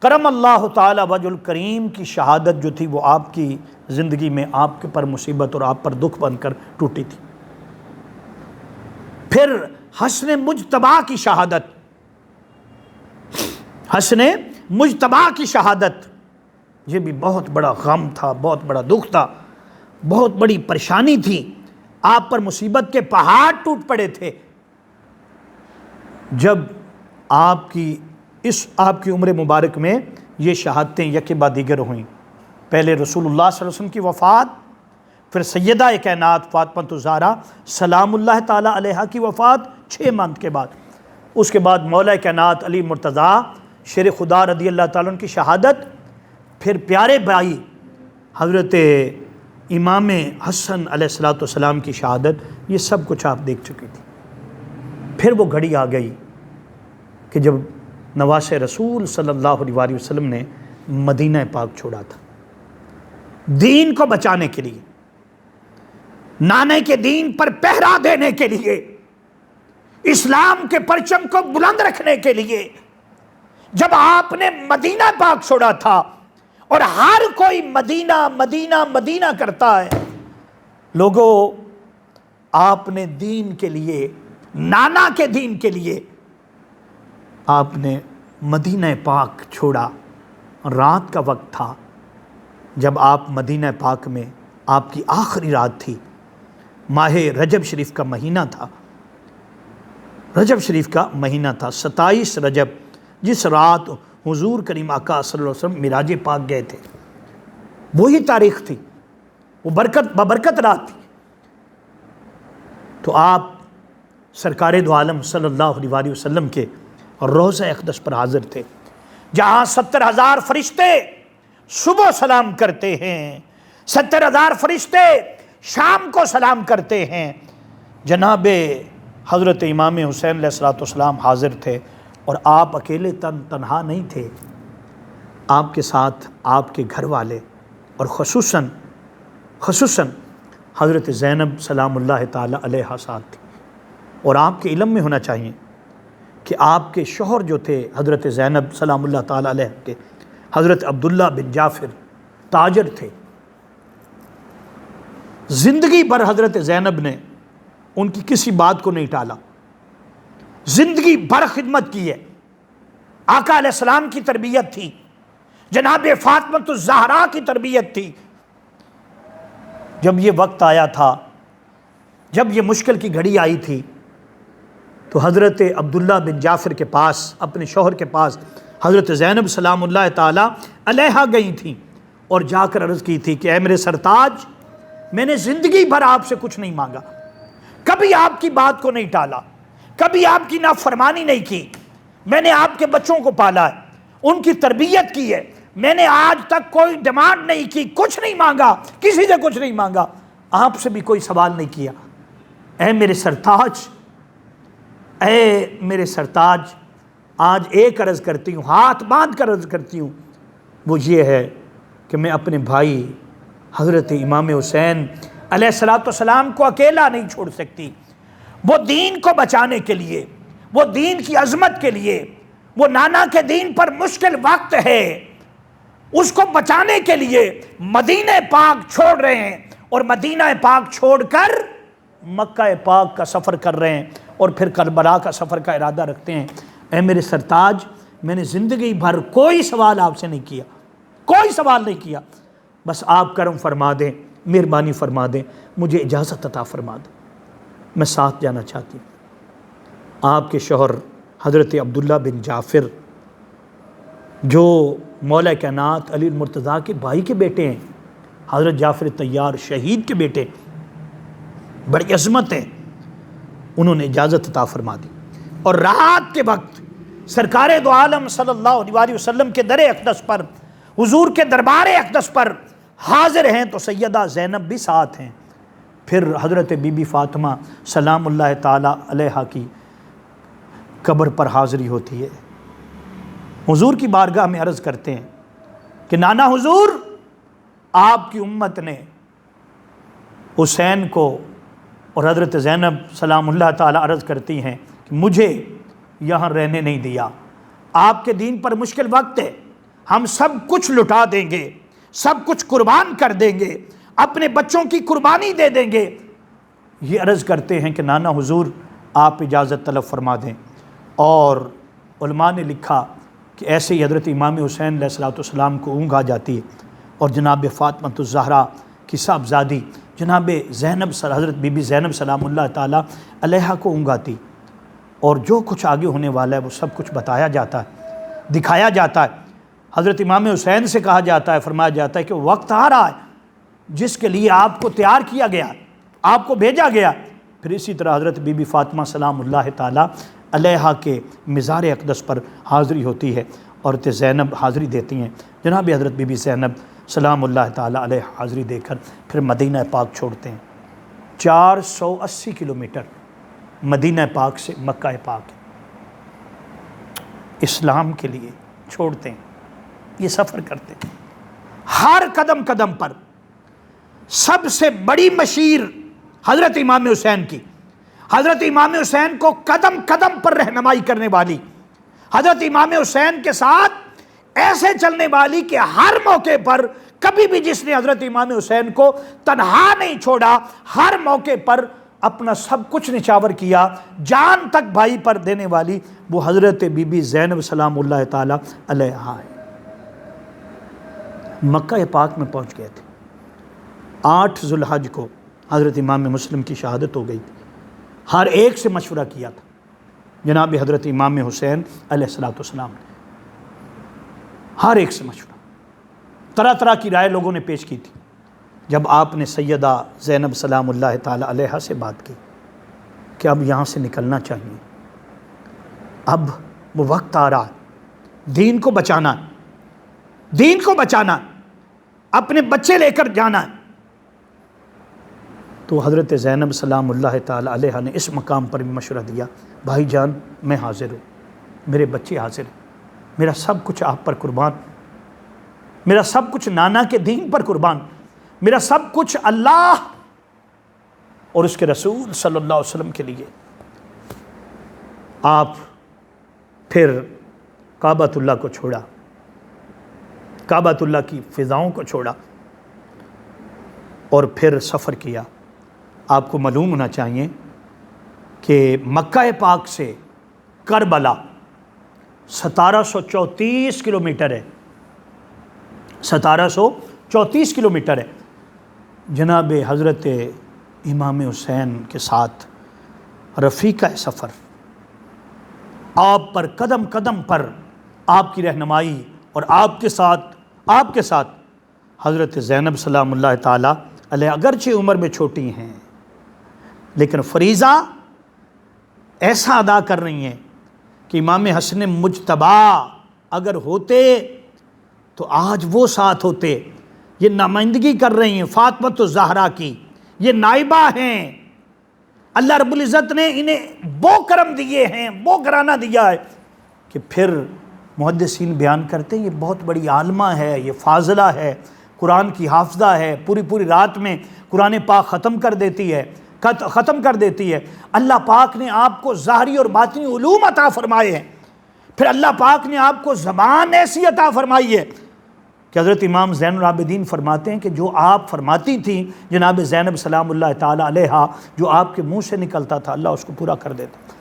کرم اللہ تعالی وجہ الکریم کی شہادت جو تھی، وہ آپ کی زندگی میں آپ کے پر مصیبت اور آپ پر دکھ بن کر ٹوٹی تھی۔ پھر حسن مجتبیٰ کی شہادت، حسن مجتبیٰ کی شہادت، یہ بھی بہت بڑا غم تھا، بہت بڑا دکھ تھا، بہت بڑی پریشانی تھی، آپ پر مصیبت کے پہاڑ ٹوٹ پڑے تھے۔ جب آپ کی عمر مبارک میں یہ شہادتیں یکے بعد دیگر ہوئیں، پہلے رسول اللہ صلی اللہ علیہ وسلم کی وفات، پھر سیدہ کائنات فاطمہ الزہرا سلام اللہ تعالیٰ علیہا کی وفات 6 ماہ کے بعد، اس کے بعد مولا کائنات علی مرتضیٰ شیر خدا رضی اللہ تعالیٰ عنہ کی شہادت، پھر پیارے بھائی حضرت امام حسن علیہ السلام کی شہادت، یہ سب کچھ آپ دیکھ چکی تھی۔ پھر وہ گھڑی آ گئی کہ جب نواس رسول صلی اللہ علیہ وسلم نے مدینہ پاک چھوڑا تھا دین کو بچانے کے لیے، نانے کے دین پر پہرا دینے کے لیے، اسلام کے پرچم کو بلند رکھنے کے لیے۔ جب آپ نے مدینہ پاک چھوڑا تھا اور ہر کوئی مدینہ مدینہ مدینہ کرتا ہے، لوگوں آپ نے دین کے لیے، نانا کے دین کے لیے آپ نے مدینہ پاک چھوڑا۔ رات کا وقت تھا جب آپ مدینہ پاک میں، آپ کی آخری رات تھی، ماہ رجب شریف کا مہینہ تھا، رجب شریف کا مہینہ تھا، 27 رجب، جس رات حضور کریم آقا صلی اللہ علیہ وسلم معراج پاک گئے تھے، وہی تاریخ تھی، وہ ببرکت رات تھی۔ تو آپ سرکار دو عالم صلی اللہ علیہ وسلم کے روضہ اقدس پر حاضر تھے، جہاں 70,000 فرشتے صبح سلام کرتے ہیں، 70,000 فرشتے شام کو سلام کرتے ہیں۔ جناب حضرت امام حسین علیہ السلام حاضر تھے، اور آپ اکیلے تنہا نہیں تھے، آپ کے ساتھ آپ کے گھر والے، اور خصوصاً حضرت زینب سلام اللہ تعالیٰ علیہ ساتھ تھی۔ اور آپ کے علم میں ہونا چاہیے کہ آپ کے شوہر جو تھے حضرت زینب سلام اللہ تعالیٰ علیہ کے، حضرت عبداللہ بن جعفر تاجر تھے۔ زندگی بھر حضرت زینب نے ان کی کسی بات کو نہیں ٹالا، زندگی بھر خدمت کی ہے۔ آقا علیہ السلام کی تربیت تھی، جناب فاطمہ الزہرا کی تربیت تھی۔ جب یہ وقت آیا تھا، جب یہ مشکل کی گھڑی آئی تھی، تو حضرت عبداللہ بن جعفر کے پاس، اپنے شوہر کے پاس حضرت زینب سلام اللہ تعالیٰ علیہا گئی تھیں، اور جا کر عرض کی تھی کہ اے میرے سرتاج، میں نے زندگی بھر آپ سے کچھ نہیں مانگا، کبھی آپ کی بات کو نہیں ٹالا، کبھی آپ کی نافرمانی نہیں کی، میں نے آپ کے بچوں کو پالا ہے، ان کی تربیت کی ہے، میں نے آج تک کوئی ڈیمانڈ نہیں کی، کچھ نہیں مانگا، کسی سے کچھ نہیں مانگا، آپ سے بھی کوئی سوال نہیں کیا۔ اے میرے سرتاج، اے میرے سرتاج، آج ایک عرض کرتی ہوں، ہاتھ باندھ کر عرض کرتی ہوں، وہ یہ ہے کہ میں اپنے بھائی حضرت امام حسین علیہ السلام کو اکیلا نہیں چھوڑ سکتی۔ وہ دین کو بچانے کے لیے، وہ دین کی عظمت کے لیے، وہ نانا کے دین پر مشکل وقت ہے، اس کو بچانے کے لیے مدینہ پاک چھوڑ رہے ہیں، اور مدینہ پاک چھوڑ کر مکہ پاک کا سفر کر رہے ہیں، اور پھر کربلا کا سفر کا ارادہ رکھتے ہیں۔ اے میرے سرتاج، میں نے زندگی بھر کوئی سوال آپ سے نہیں کیا، کوئی سوال نہیں کیا، بس آپ کرم فرما دیں، مہربانی فرما دیں، مجھے اجازت عطا فرما دیں، میں ساتھ جانا چاہتی ہوں۔ آپ کے شوہر حضرت عبداللہ بن جعفر، جو مولا کائنات علی مرتضیٰ کے بھائی کے بیٹے ہیں، حضرت جعفر طیار شہید کے بیٹے، بڑی عظمت ہے، انہوں نے اجازت عطا فرما دی، اور رات کے وقت سرکار دو عالم صلی اللہ علیہ وسلم کے در اقدس پر، حضور کے دربار اقدس پر حاضر ہیں، تو سیدہ زینب بھی ساتھ ہیں، پھر حضرت بی بی فاطمہ سلام اللہ تعالیٰ علیہا کی قبر پر حاضری ہوتی ہے۔ حضور کی بارگاہ میں عرض کرتے ہیں کہ نانا حضور، آپ کی امت نے حسین کو، اور حضرت زینب سلام اللہ تعالیٰ عرض کرتی ہیں کہ مجھے یہاں رہنے نہیں دیا، آپ کے دین پر مشکل وقت ہے، ہم سب کچھ لٹا دیں گے، سب کچھ قربان کر دیں گے، اپنے بچوں کی قربانی دے دیں گے۔ یہ عرض کرتے ہیں کہ نانا حضور آپ اجازت طلب فرما دیں، اور علماء نے لکھا کہ ایسے ہی حضرت امام حسین علیہ السلام کو اونگ آ جاتی ہے، اور جناب فاطمہ الزہرا کی صاحبزادی جناب زینب، حضرت بی بی زینب سلام اللہ تعالیٰ علیہا کو اونگ آتی، اور جو کچھ آگے ہونے والا ہے وہ سب کچھ بتایا جاتا ہے، دکھایا جاتا ہے۔ حضرت امام حسین سے کہا جاتا ہے، فرمایا جاتا ہے کہ وقت آ رہا ہے جس کے لیے آپ کو تیار کیا گیا، آپ کو بھیجا گیا۔ پھر اسی طرح حضرت بی بی فاطمہ سلام اللہ تعالیٰ علیہا کے مزار اقدس پر حاضری ہوتی ہے، عورت زینب حاضری دیتی ہیں۔ جناب حضرت بی بی زینب سلام اللہ تعالیٰ علیہ حاضری دے کر پھر مدینہ پاک چھوڑتے ہیں۔ 480 کلومیٹر مدینہ پاک سے مکہ پاک اسلام کے لیے چھوڑتے ہیں، یہ سفر کرتے ہیں۔ ہر قدم قدم پر سب سے بڑی مشیر حضرت امام حسین کی، حضرت امام حسین کو قدم قدم پر رہنمائی کرنے والی، حضرت امام حسین کے ساتھ ایسے چلنے والی کہ ہر موقع پر کبھی بھی جس نے حضرت امام حسین کو تنہا نہیں چھوڑا، ہر موقع پر اپنا سب کچھ نچھاور کیا، جان تک بھائی پر دینے والی، وہ حضرت بی بی زینب سلام اللہ تعالیٰ علیہا ہے۔ مکہ پاک میں پہنچ گئے تھے۔ 8 ذو الحج کو حضرت امام مسلم کی شہادت ہو گئی تھی۔ ہر ایک سے مشورہ کیا تھا جناب حضرت امام حسین علیہ السلام نے، ہر ایک سے مشورہ، طرح طرح کی رائے لوگوں نے پیش کی تھی۔ جب آپ نے سیدہ زینب سلام اللہ تعالیٰ علیہا سے بات کی کہ اب یہاں سے نکلنا چاہیے، اب وہ وقت آ رہا ہے، دین کو بچانا، دین کو بچانا، اپنے بچے لے کر جانا ہے، تو حضرت زینب سلام اللہ تعالیٰ علیہا نے اس مقام پر بھی مشورہ دیا، بھائی جان میں حاضر ہوں، میرے بچے حاضر ہیں، میرا سب کچھ آپ پر قربان، میرا سب کچھ نانا کے دین پر قربان، میرا سب کچھ اللہ اور اس کے رسول صلی اللہ علیہ وسلم کے لیے۔ آپ پھر کعبۃ اللہ کو چھوڑا، کعبۃ اللہ کی فضاؤں کو چھوڑا اور پھر سفر کیا۔ آپ کو معلوم ہونا چاہیے کہ مکہ پاک سے کربلا 1734 کلومیٹر ہے، 1734 کلومیٹر ہے۔ جناب حضرت امام حسین کے ساتھ رفیقہ سفر، آپ پر قدم قدم پر آپ کی رہنمائی، اور آپ کے ساتھ حضرت زینب سلام اللہ تعالیٰ علیہ، اگرچہ عمر میں چھوٹی ہیں لیکن فریضہ ایسا ادا کر رہی ہیں کہ امام حسن مجتبی اگر ہوتے تو آج وہ ساتھ ہوتے۔ یہ نمائندگی کر رہی ہیں فاطمۃ الزہرا کی، یہ نائبہ ہیں، اللہ رب العزت نے انہیں وہ کرم دیے ہیں، وہ گھرانہ دیا ہے کہ پھر محدثین بیان کرتے ہیں یہ بہت بڑی عالمہ ہے، یہ فاضلہ ہے، قرآن کی حافظہ ہے، پوری رات میں قرآن پاک ختم کر دیتی ہے۔ اللہ پاک نے آپ کو ظاہری اور باطنی علوم عطا فرمائے ہیں، پھر اللہ پاک نے آپ کو زبان ایسی عطا فرمائی ہے کہ حضرت امام زین العابدین فرماتے ہیں کہ جو آپ فرماتی تھیں جناب زینب سلام اللہ تعالیٰ علیہا، جو آپ کے منہ سے نکلتا تھا اللہ اس کو پورا کر دیتا تھا۔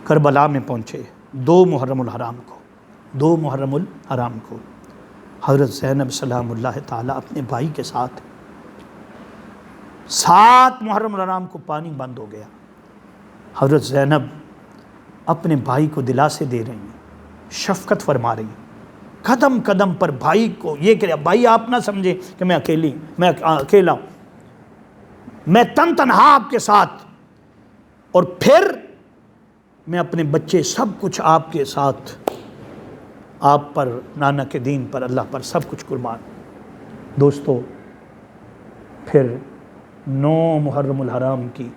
کربلا میں پہنچے 2 محرم الحرام کو حضرت زینب سلام اللہ تعالیٰ اپنے بھائی کے ساتھ، 7 محرم الحرام کو پانی بند ہو گیا، حضرت زینب اپنے بھائی کو دلاسے دے رہی ہیں، شفقت فرما رہی ہیں، قدم قدم پر بھائی کو یہ کہ بھائی آپ نہ سمجھے کہ میں اکیلا ہوں، میں تنہا آپ کے ساتھ، اور پھر میں اپنے بچے سب کچھ آپ کے ساتھ، آپ پر، نانا کے دین پر، اللہ پر سب کچھ قربان۔ دوستو پھر 9 محرم الحرام کی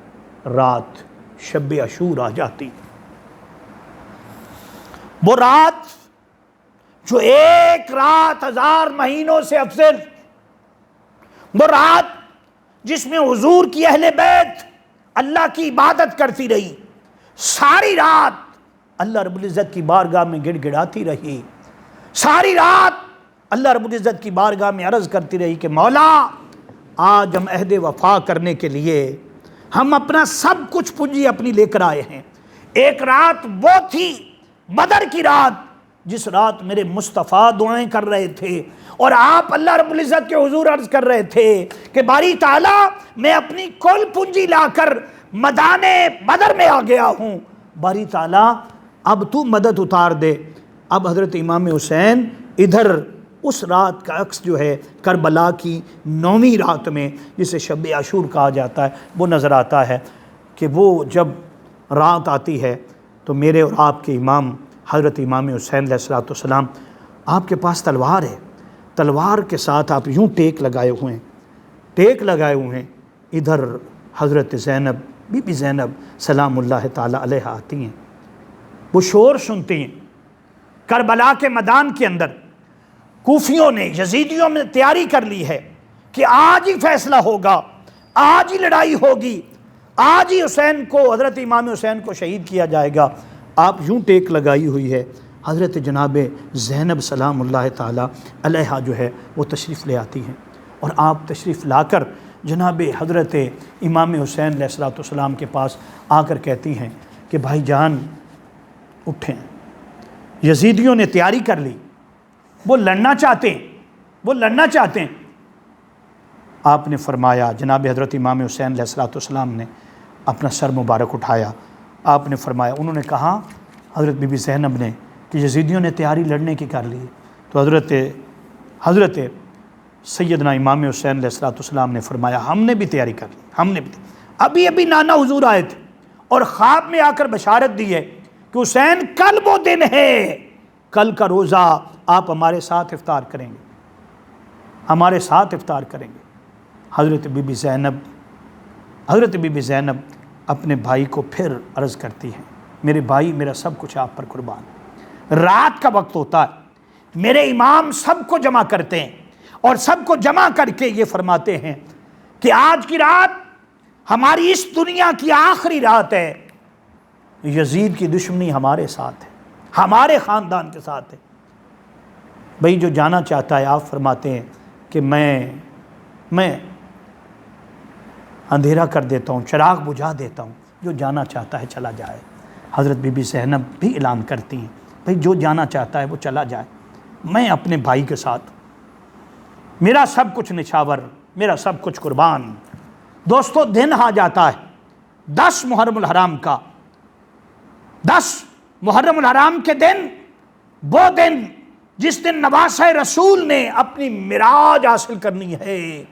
رات شب عاشور آ جاتی، وہ رات جو 1 رات 1000 مہینوں سے افضل، وہ رات جس میں حضور کی اہل بیت اللہ کی عبادت کرتی رہی، ساری رات اللہ رب العزت کی بارگاہ میں گڑ گڑاتی رہی، ساری رات اللہ رب العزت کی بارگاہ میں عرض کرتی رہی کہ مولا آج ہم عہد وفا کرنے کے لیے ہم اپنا سب کچھ پونجی اپنی لے کر آئے ہیں۔ ایک رات وہ تھی بدر کی رات جس رات میرے مصطفیٰ دعائیں کر رہے تھے اور آپ اللہ رب العزت کے حضور عرض کر رہے تھے کہ باری تعالیٰ میں اپنی کل پونجی لا کر میدان بدر میں آ گیا ہوں، باری تعالیٰ اب تو مدد اتار دے۔ اب حضرت امام حسین ادھر اس رات کا عکس جو ہے کربلا کی 9ویں رات میں، جسے شب عاشور کہا جاتا ہے، وہ نظر آتا ہے کہ وہ جب رات آتی ہے تو میرے اور آپ کے امام حضرت امام حسین علیہ السلام، آپ کے پاس تلوار ہے، تلوار کے ساتھ آپ یوں ٹیک لگائے ہوئے ہیں، ادھر حضرت زینب، بی بی زینب سلام اللہ تعالی علیہ آتی ہیں، وہ شور سنتی ہیں کربلا کے میدان کے اندر۔ کوفیوں نے، یزیدیوں نے تیاری کر لی ہے کہ آج ہی فیصلہ ہوگا، آج ہی لڑائی ہوگی، آج ہی حسین کو، حضرت امام حسین کو شہید کیا جائے گا۔ آپ یوں ٹیک لگائی ہوئی ہے، حضرت جناب زینب سلام اللہ تعالی علیہا جو ہے وہ تشریف لے آتی ہیں، اور آپ تشریف لا کر جناب حضرت امام حسین علیہ السلام کے پاس آ کر کہتی ہیں کہ بھائی جان اٹھیں، یزیدیوں نے تیاری کر لی، وہ لڑنا چاہتے ہیں۔ آپ نے فرمایا، جناب حضرت امام حسین علیہ السلام نے اپنا سر مبارک اٹھایا، آپ نے فرمایا، انہوں نے کہا حضرت بی بی زینب نے کہ یزیدیوں نے تیاری لڑنے کی کر لی، تو حضرت سیدنا امام حسین علیہ السلام نے فرمایا ہم نے بھی تیاری کر لی، ابھی نانا حضور آئے تھے اور خواب میں آ کر بشارت دی ہے کہ حسین کل وہ دن ہے، کل کا روزہ آپ ہمارے ساتھ افطار کریں گے۔ حضرت بی بی زینب اپنے بھائی کو پھر عرض کرتی ہیں، میرے بھائی، میرا سب کچھ آپ پر قربان ہے، رات کا وقت ہوتا ہے، میرے امام سب کو جمع کرتے ہیں اور سب کو جمع کر کے یہ فرماتے ہیں کہ آج کی رات ہماری اس دنیا کی آخری رات ہے، یزید کی دشمنی ہمارے ساتھ ہے، ہمارے خاندان کے ساتھ ہے۔ بھئی جو جانا چاہتا ہے، آپ فرماتے ہیں کہ میں اندھیرا کر دیتا ہوں، چراغ بجھا دیتا ہوں، جو جانا چاہتا ہے چلا جائے۔ حضرت بی بی زینب بھی اعلان کرتی ہیں، بھئی جو جانا چاہتا ہے وہ چلا جائے، میں اپنے بھائی کے ساتھ، میرا سب کچھ نچھاور، میرا سب کچھ قربان۔ دوستو دن آ جاتا ہے 10 محرم الحرام کا، 10 محرم الحرام کے دن، وہ دن جس دن نواسہ رسول نے اپنی معراج حاصل کرنی ہے،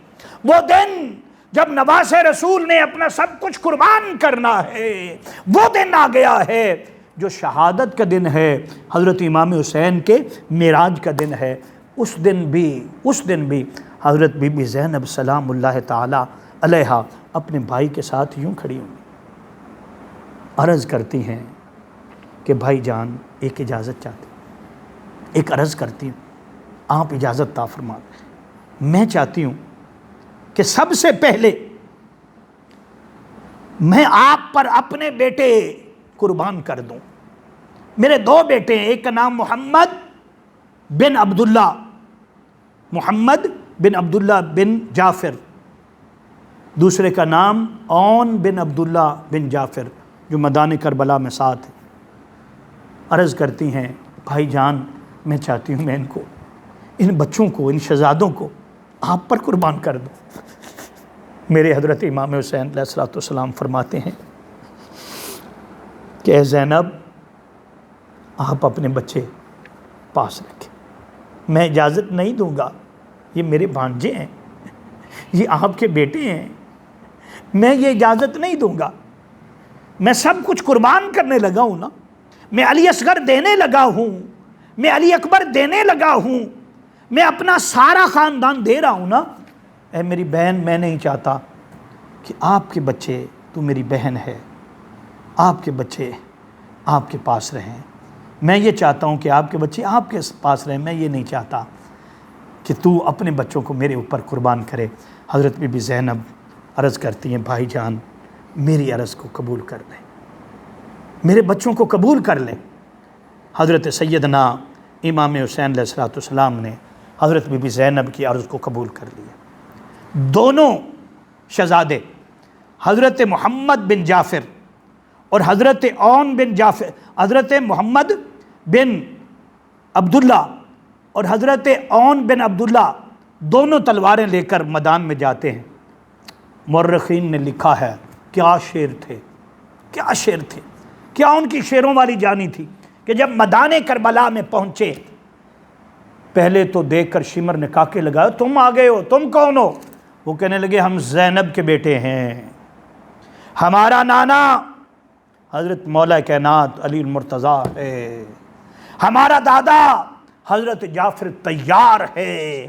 وہ دن جب نواسہ رسول نے اپنا سب کچھ قربان کرنا ہے، وہ دن آ گیا ہے جو شہادت کا دن ہے، حضرت امام حسین کے معراج کا دن ہے۔ اس دن بھی حضرت بی بی زینب سلام اللہ تعالی علیہا اپنے بھائی کے ساتھ یوں کھڑی ہوں، عرض کرتی ہیں کہ بھائی جان ایک اجازت چاہتی ہوں، ایک عرض کرتی ہوں، آپ اجازت عطا فرما دیں، میں چاہتی ہوں کہ سب سے پہلے میں آپ پر اپنے بیٹے قربان کر دوں۔ میرے 2 بیٹے ہیں، ایک کا نام محمد بن عبداللہ بن جعفر، دوسرے کا نام اون بن عبداللہ بن جعفر، جو میدان کربلا میں ساتھ ہیں۔ عرض کرتی ہیں بھائی جان میں چاہتی ہوں میں ان بچوں کو، ان شہزادوں کو آپ پر قربان کر دوں۔ میرے حضرت امام حسین علیہ السلام فرماتے ہیں کہ اے زینب آپ اپنے بچے پاس رکھیں، میں اجازت نہیں دوں گا، یہ میرے بھانجے ہیں، یہ آپ کے بیٹے ہیں، میں یہ اجازت نہیں دوں گا، میں سب کچھ قربان کرنے لگا ہوں نا، میں علی اصغر دینے لگا ہوں، میں علی اکبر دینے لگا ہوں، میں اپنا سارا خاندان دے رہا ہوں نا۔ اے میری بہن، میں نہیں چاہتا کہ آپ کے بچے، تو میری بہن ہے، آپ کے بچے آپ کے پاس رہیں، میں یہ چاہتا ہوں کہ آپ کے بچے آپ کے پاس رہیں، میں یہ نہیں چاہتا کہ تو اپنے بچوں کو میرے اوپر قربان کرے۔ حضرت بی بی زینب عرض کرتی ہیں بھائی جان میری عرض کو قبول کر لیں، میرے بچوں کو قبول کر لیں۔ حضرت سیدنا امام حسین علیہ السلام نے حضرت بی بی زینب کی عرض کو قبول کر لیا۔ دونوں شہزادے حضرت محمد بن جعفر اور حضرت اون بن جعفر، حضرت محمد بن عبداللہ اور حضرت اون بن عبداللہ دونوں تلواریں لے کر میدان میں جاتے ہیں۔ مورخین نے لکھا ہے کیا شعر تھے، کیا شعر تھے، کیا ان کی شعروں والی جانی تھی کہ جب میدان کربلا میں پہنچے پہلے تو دیکھ کر شمر نے کاکے لگایا، تم آ گئے ہو، تم کون ہو؟ وہ کہنے لگے ہم زینب کے بیٹے ہیں، ہمارا نانا حضرت مولا کائنات علی المرتضیٰ ہے، ہمارا دادا حضرت جعفر طیار ہے،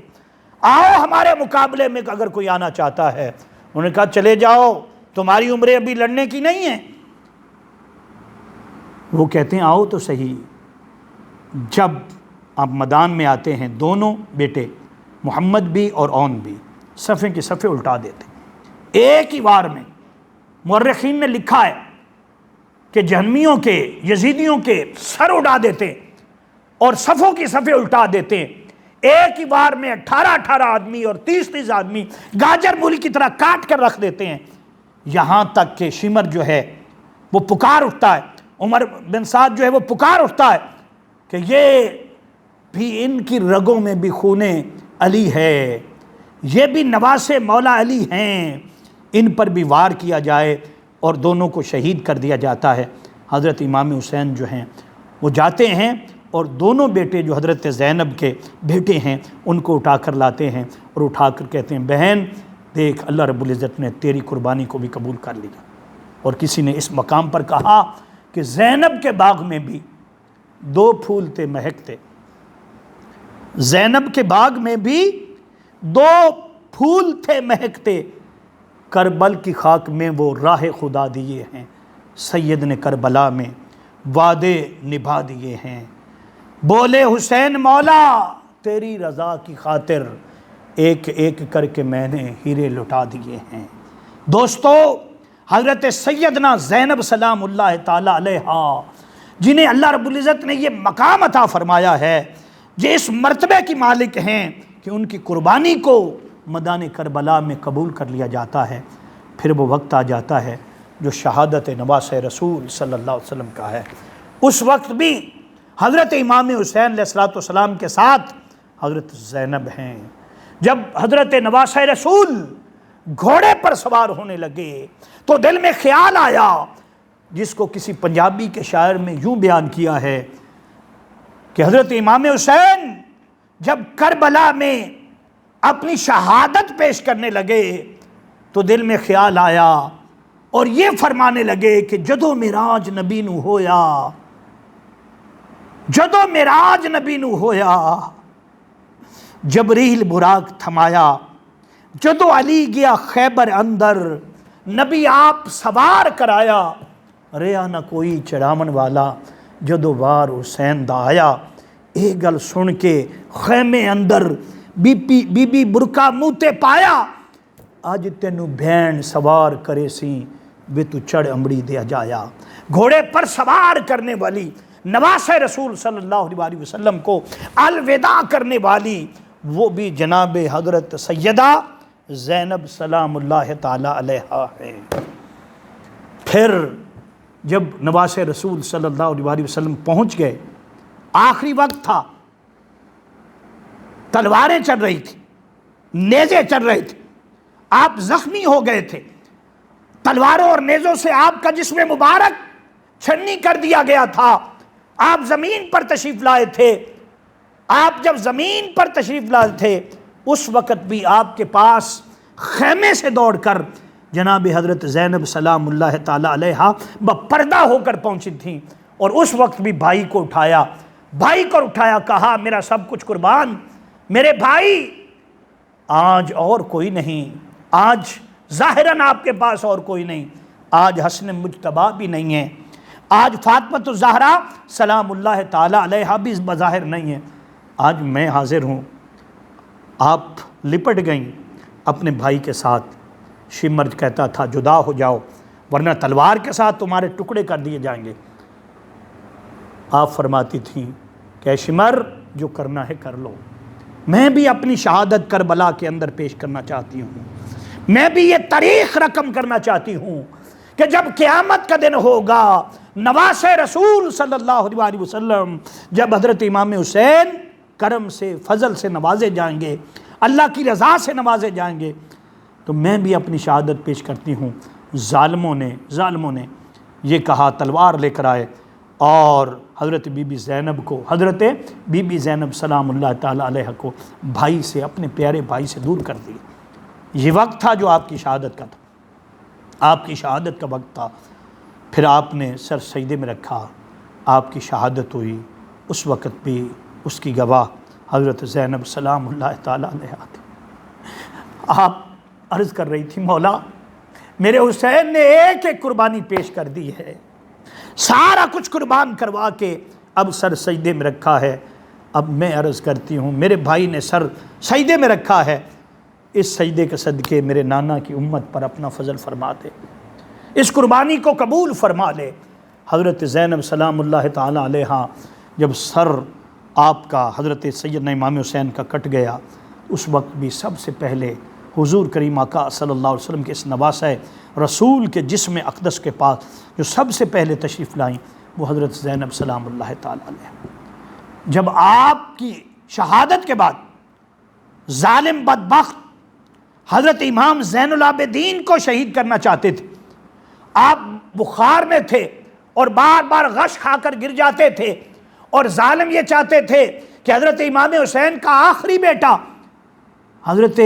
آؤ ہمارے مقابلے میں اگر کوئی آنا چاہتا ہے۔ انہوں نے کہا چلے جاؤ، تمہاری عمریں ابھی لڑنے کی نہیں ہیں۔ وہ کہتے ہیں آؤ تو صحیح۔ جب آپ میدان میں آتے ہیں، دونوں بیٹے محمد بھی اور اون بھی صفیں کی صفیں الٹا دیتے ایک ہی وار میں۔ مورخین نے لکھا ہے کہ جہنمیوں کے، یزیدیوں کے سر اڑا دیتے اور صفوں کی صفیں الٹا دیتے ہیں، ایک ہی بار میں 18 آدمی اور 30 آدمی گاجر مولی کی طرح کاٹ کر رکھ دیتے ہیں، یہاں تک کہ شمر جو ہے وہ پکار اٹھتا ہے، عمر بن سعد جو ہے وہ پکار اٹھتا ہے کہ یہ بھی ان کی رگوں میں بھی خون علی ہے، یہ بھی نواز مولا علی ہیں، ان پر بھی وار کیا جائے اور دونوں کو شہید کر دیا جاتا ہے۔ حضرت امام حسین جو ہیں وہ جاتے ہیں اور دونوں بیٹے جو حضرت زینب کے بیٹے ہیں ان کو اٹھا کر لاتے ہیں اور اٹھا کر کہتے ہیں بہن دیکھ اللہ رب العزت نے تیری قربانی کو بھی قبول کر لیا۔ اور کسی نے اس مقام پر کہا کہ زینب کے باغ میں بھی 2 پھول تھے مہکتے، زینب کے باغ میں بھی 2 پھول تھے مہکتے، کربل کی خاک میں وہ راہ خدا دیے ہیں، سید نے کربلا میں وعدے نبھا دیے ہیں، بولے حسین مولا تیری رضا کی خاطر ایک ایک کر کے میں نے ہیرے لٹا دیے ہیں۔ دوستو، حضرت سیدنا زینب سلام اللہ تعالی علیہا جنہیں اللہ رب العزت نے یہ مقام عطا فرمایا ہے، یہ اس مرتبے کی مالک ہیں کہ ان کی قربانی کو میدان کربلا میں قبول کر لیا جاتا ہے۔ پھر وہ وقت آ جاتا ہے جو شہادت نواس رسول صلی اللہ علیہ وسلم کا ہے۔ اس وقت بھی حضرت امام حسین علیہ السلام کے ساتھ حضرت زینب ہیں۔ جب حضرت نواس رسول گھوڑے پر سوار ہونے لگے تو دل میں خیال آیا، جس کو کسی پنجابی کے شاعر میں یوں بیان کیا ہے کہ حضرت امام حسین جب کربلا میں اپنی شہادت پیش کرنے لگے تو دل میں خیال آیا اور یہ فرمانے لگے کہ جدو معراج نبی نو ہویا، جدو معراج نبی نو ہویا، جبریل براق تھمایا، جدو علی گیا خیبر اندر، نبی آپ سوار کرایا، ریا نہ کوئی چڑھاون والا، جدو وار حسین دا آیا۔ ایک گل سن کے خیمے اندر بی بی برکا منہ تے پایا، اج تینو بھین سوار کرے سی وے تو چڑھ امڑی دے جایا۔ گھوڑے پر سوار کرنے والی نواس رسول صلی اللہ علیہ وسلم کو الوداع کرنے والی وہ بھی جناب حضرت سیدہ زینب سلام اللہ تعالی علیہا ہے۔ پھر جب نواس رسول صلی اللہ علیہ وسلم پہنچ گئے، آخری وقت تھا، تلواریں چل رہی تھی، نیزے چل رہے تھے، آپ زخمی ہو گئے تھے، تلواروں اور نیزوں سے آپ کا جسم مبارک چھنی کر دیا گیا تھا، آپ زمین پر تشریف لائے تھے۔ آپ جب زمین پر تشریف لائے تھے اس وقت بھی آپ کے پاس خیمے سے دوڑ کر جناب حضرت زینب سلام اللہ تعالی علیہا بپردہ ہو کر پہنچی تھیں، اور اس وقت بھی بھائی کو اٹھایا، کہا میرا سب کچھ قربان، میرے بھائی آج اور کوئی نہیں، آج ظاہراً آپ کے پاس اور کوئی نہیں، آج حسن مجتبیٰ بھی نہیں ہے، آج فاطمۃ الزہرا سلام اللہ تعالی علیہا بھی بظاہر نہیں ہے، آج میں حاضر ہوں۔ آپ لپٹ گئیں اپنے بھائی کے ساتھ۔ شمر کہتا تھا جدا ہو جاؤ ورنہ تلوار کے ساتھ تمہارے ٹکڑے کر دیے جائیں گے۔ آپ فرماتی تھیں کہ اے شمر جو کرنا ہے کر لو، میں بھی اپنی شہادت کربلا کے اندر پیش کرنا چاہتی ہوں، میں بھی یہ تاریخ رقم کرنا چاہتی ہوں کہ جب قیامت کا دن ہوگا، نواس رسول صلی اللہ علیہ وسلم جب حضرت امام حسین کرم سے فضل سے نوازے جائیں گے، اللہ کی رضا سے نوازے جائیں گے، تو میں بھی اپنی شہادت پیش کرتی ہوں۔ ظالموں نے یہ کہا، تلوار لے کر آئے اور حضرت بی بی زینب کو، حضرت بی بی زینب سلام اللہ تعالیٰ علیہ کو بھائی سے، اپنے پیارے بھائی سے دور کر دیا۔ یہ وقت تھا جو آپ کی شہادت کا تھا، آپ کی شہادت کا وقت تھا۔ پھر آپ نے سر سجدے میں رکھا، آپ کی شہادت ہوئی۔ اس وقت بھی اس کی گواہ حضرت زینب سلام اللہ تعالیٰ علیہ تھی۔ آپ عرض کر رہی تھی، مولا میرے حسین نے ایک ایک قربانی پیش کر دی ہے، سارا کچھ قربان کروا کے اب سر سجدے میں رکھا ہے۔ اب میں عرض کرتی ہوں، میرے بھائی نے سر سجدے میں رکھا ہے، اس سجدے کے صدقے میرے نانا کی امت پر اپنا فضل فرما دے، اس قربانی کو قبول فرما لے۔ حضرت زینب سلام اللہ تعالیٰ علیہ جب سر آپ کا حضرت سیدنا امام حسین کا کٹ گیا، اس وقت بھی سب سے پہلے حضور کریم آقا صلی اللہ علیہ وسلم کے اس نواسہ رسول کے جسم اقدس کے پاس جو سب سے پہلے تشریف لائیں وہ حضرت زینب سلام اللہ تعالیٰ علیہ۔ جب آپ کی شہادت کے بعد ظالم بدبخت حضرت امام زین العابدین کو شہید کرنا چاہتے تھے، آپ بخار میں تھے اور بار بار غش کھا کر گر جاتے تھے، اور ظالم یہ چاہتے تھے کہ حضرت امام حسین کا آخری بیٹا حضرت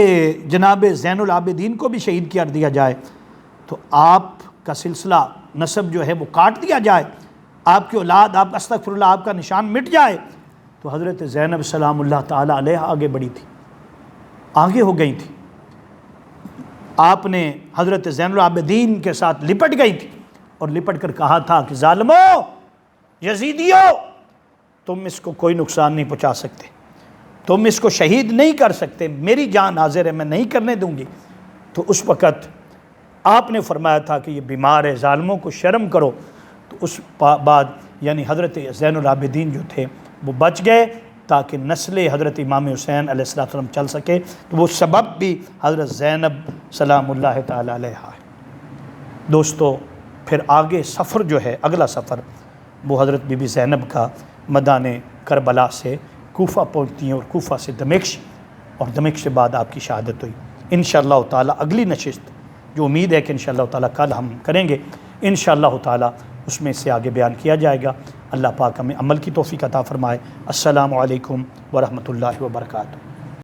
جناب زین العابدین کو بھی شہید کر دیا جائے، تو آپ کا سلسلہ نسب جو ہے وہ کاٹ دیا جائے، آپ کی اولاد، آپ استغفر اللہ، آپ کا نشان مٹ جائے۔ تو حضرت زینب سلام اللہ تعالیٰ علیہ آگے بڑھی تھی، آگے ہو گئی تھی۔ آپ نے حضرت زین العابدین کے ساتھ لپٹ گئی تھی اور لپٹ کر کہا تھا کہ ظالموں، یزیدیوں، تم اس کو کوئی نقصان نہیں پہنچا سکتے، تم اس کو شہید نہیں کر سکتے، میری جان حاضر ہے، میں نہیں کرنے دوں گی۔ تو اس وقت آپ نے فرمایا تھا کہ یہ بیمار ہے، ظالموں کو شرم کرو۔ تو اس بعد یعنی حضرت زین العابدین جو تھے وہ بچ گئے تاکہ نسل حضرت امام حسین علیہ السلام چل سکے، تو وہ سبب بھی حضرت زینب سلام اللہ تعالیٰ علیہ ہے۔ دوستو، پھر آگے سفر جو ہے، اگلا سفر وہ حضرت بی بی زینب کا میدان کربلا سے کوفہ پہنچتی ہیں اور کوفہ سے دمشق، اور دمشق سے بعد آپ کی شہادت ہوئی۔ انشاءاللہ تعالیٰ اگلی نشست جو امید ہے کہ انشاءاللہ تعالیٰ کل ہم کریں گے، انشاءاللہ تعالیٰ اس میں سے آگے بیان کیا جائے گا۔ اللہ پاک ہمیں عمل کی توفیق عطا فرمائے۔ السلام علیکم ورحمۃ اللہ وبرکاتہ۔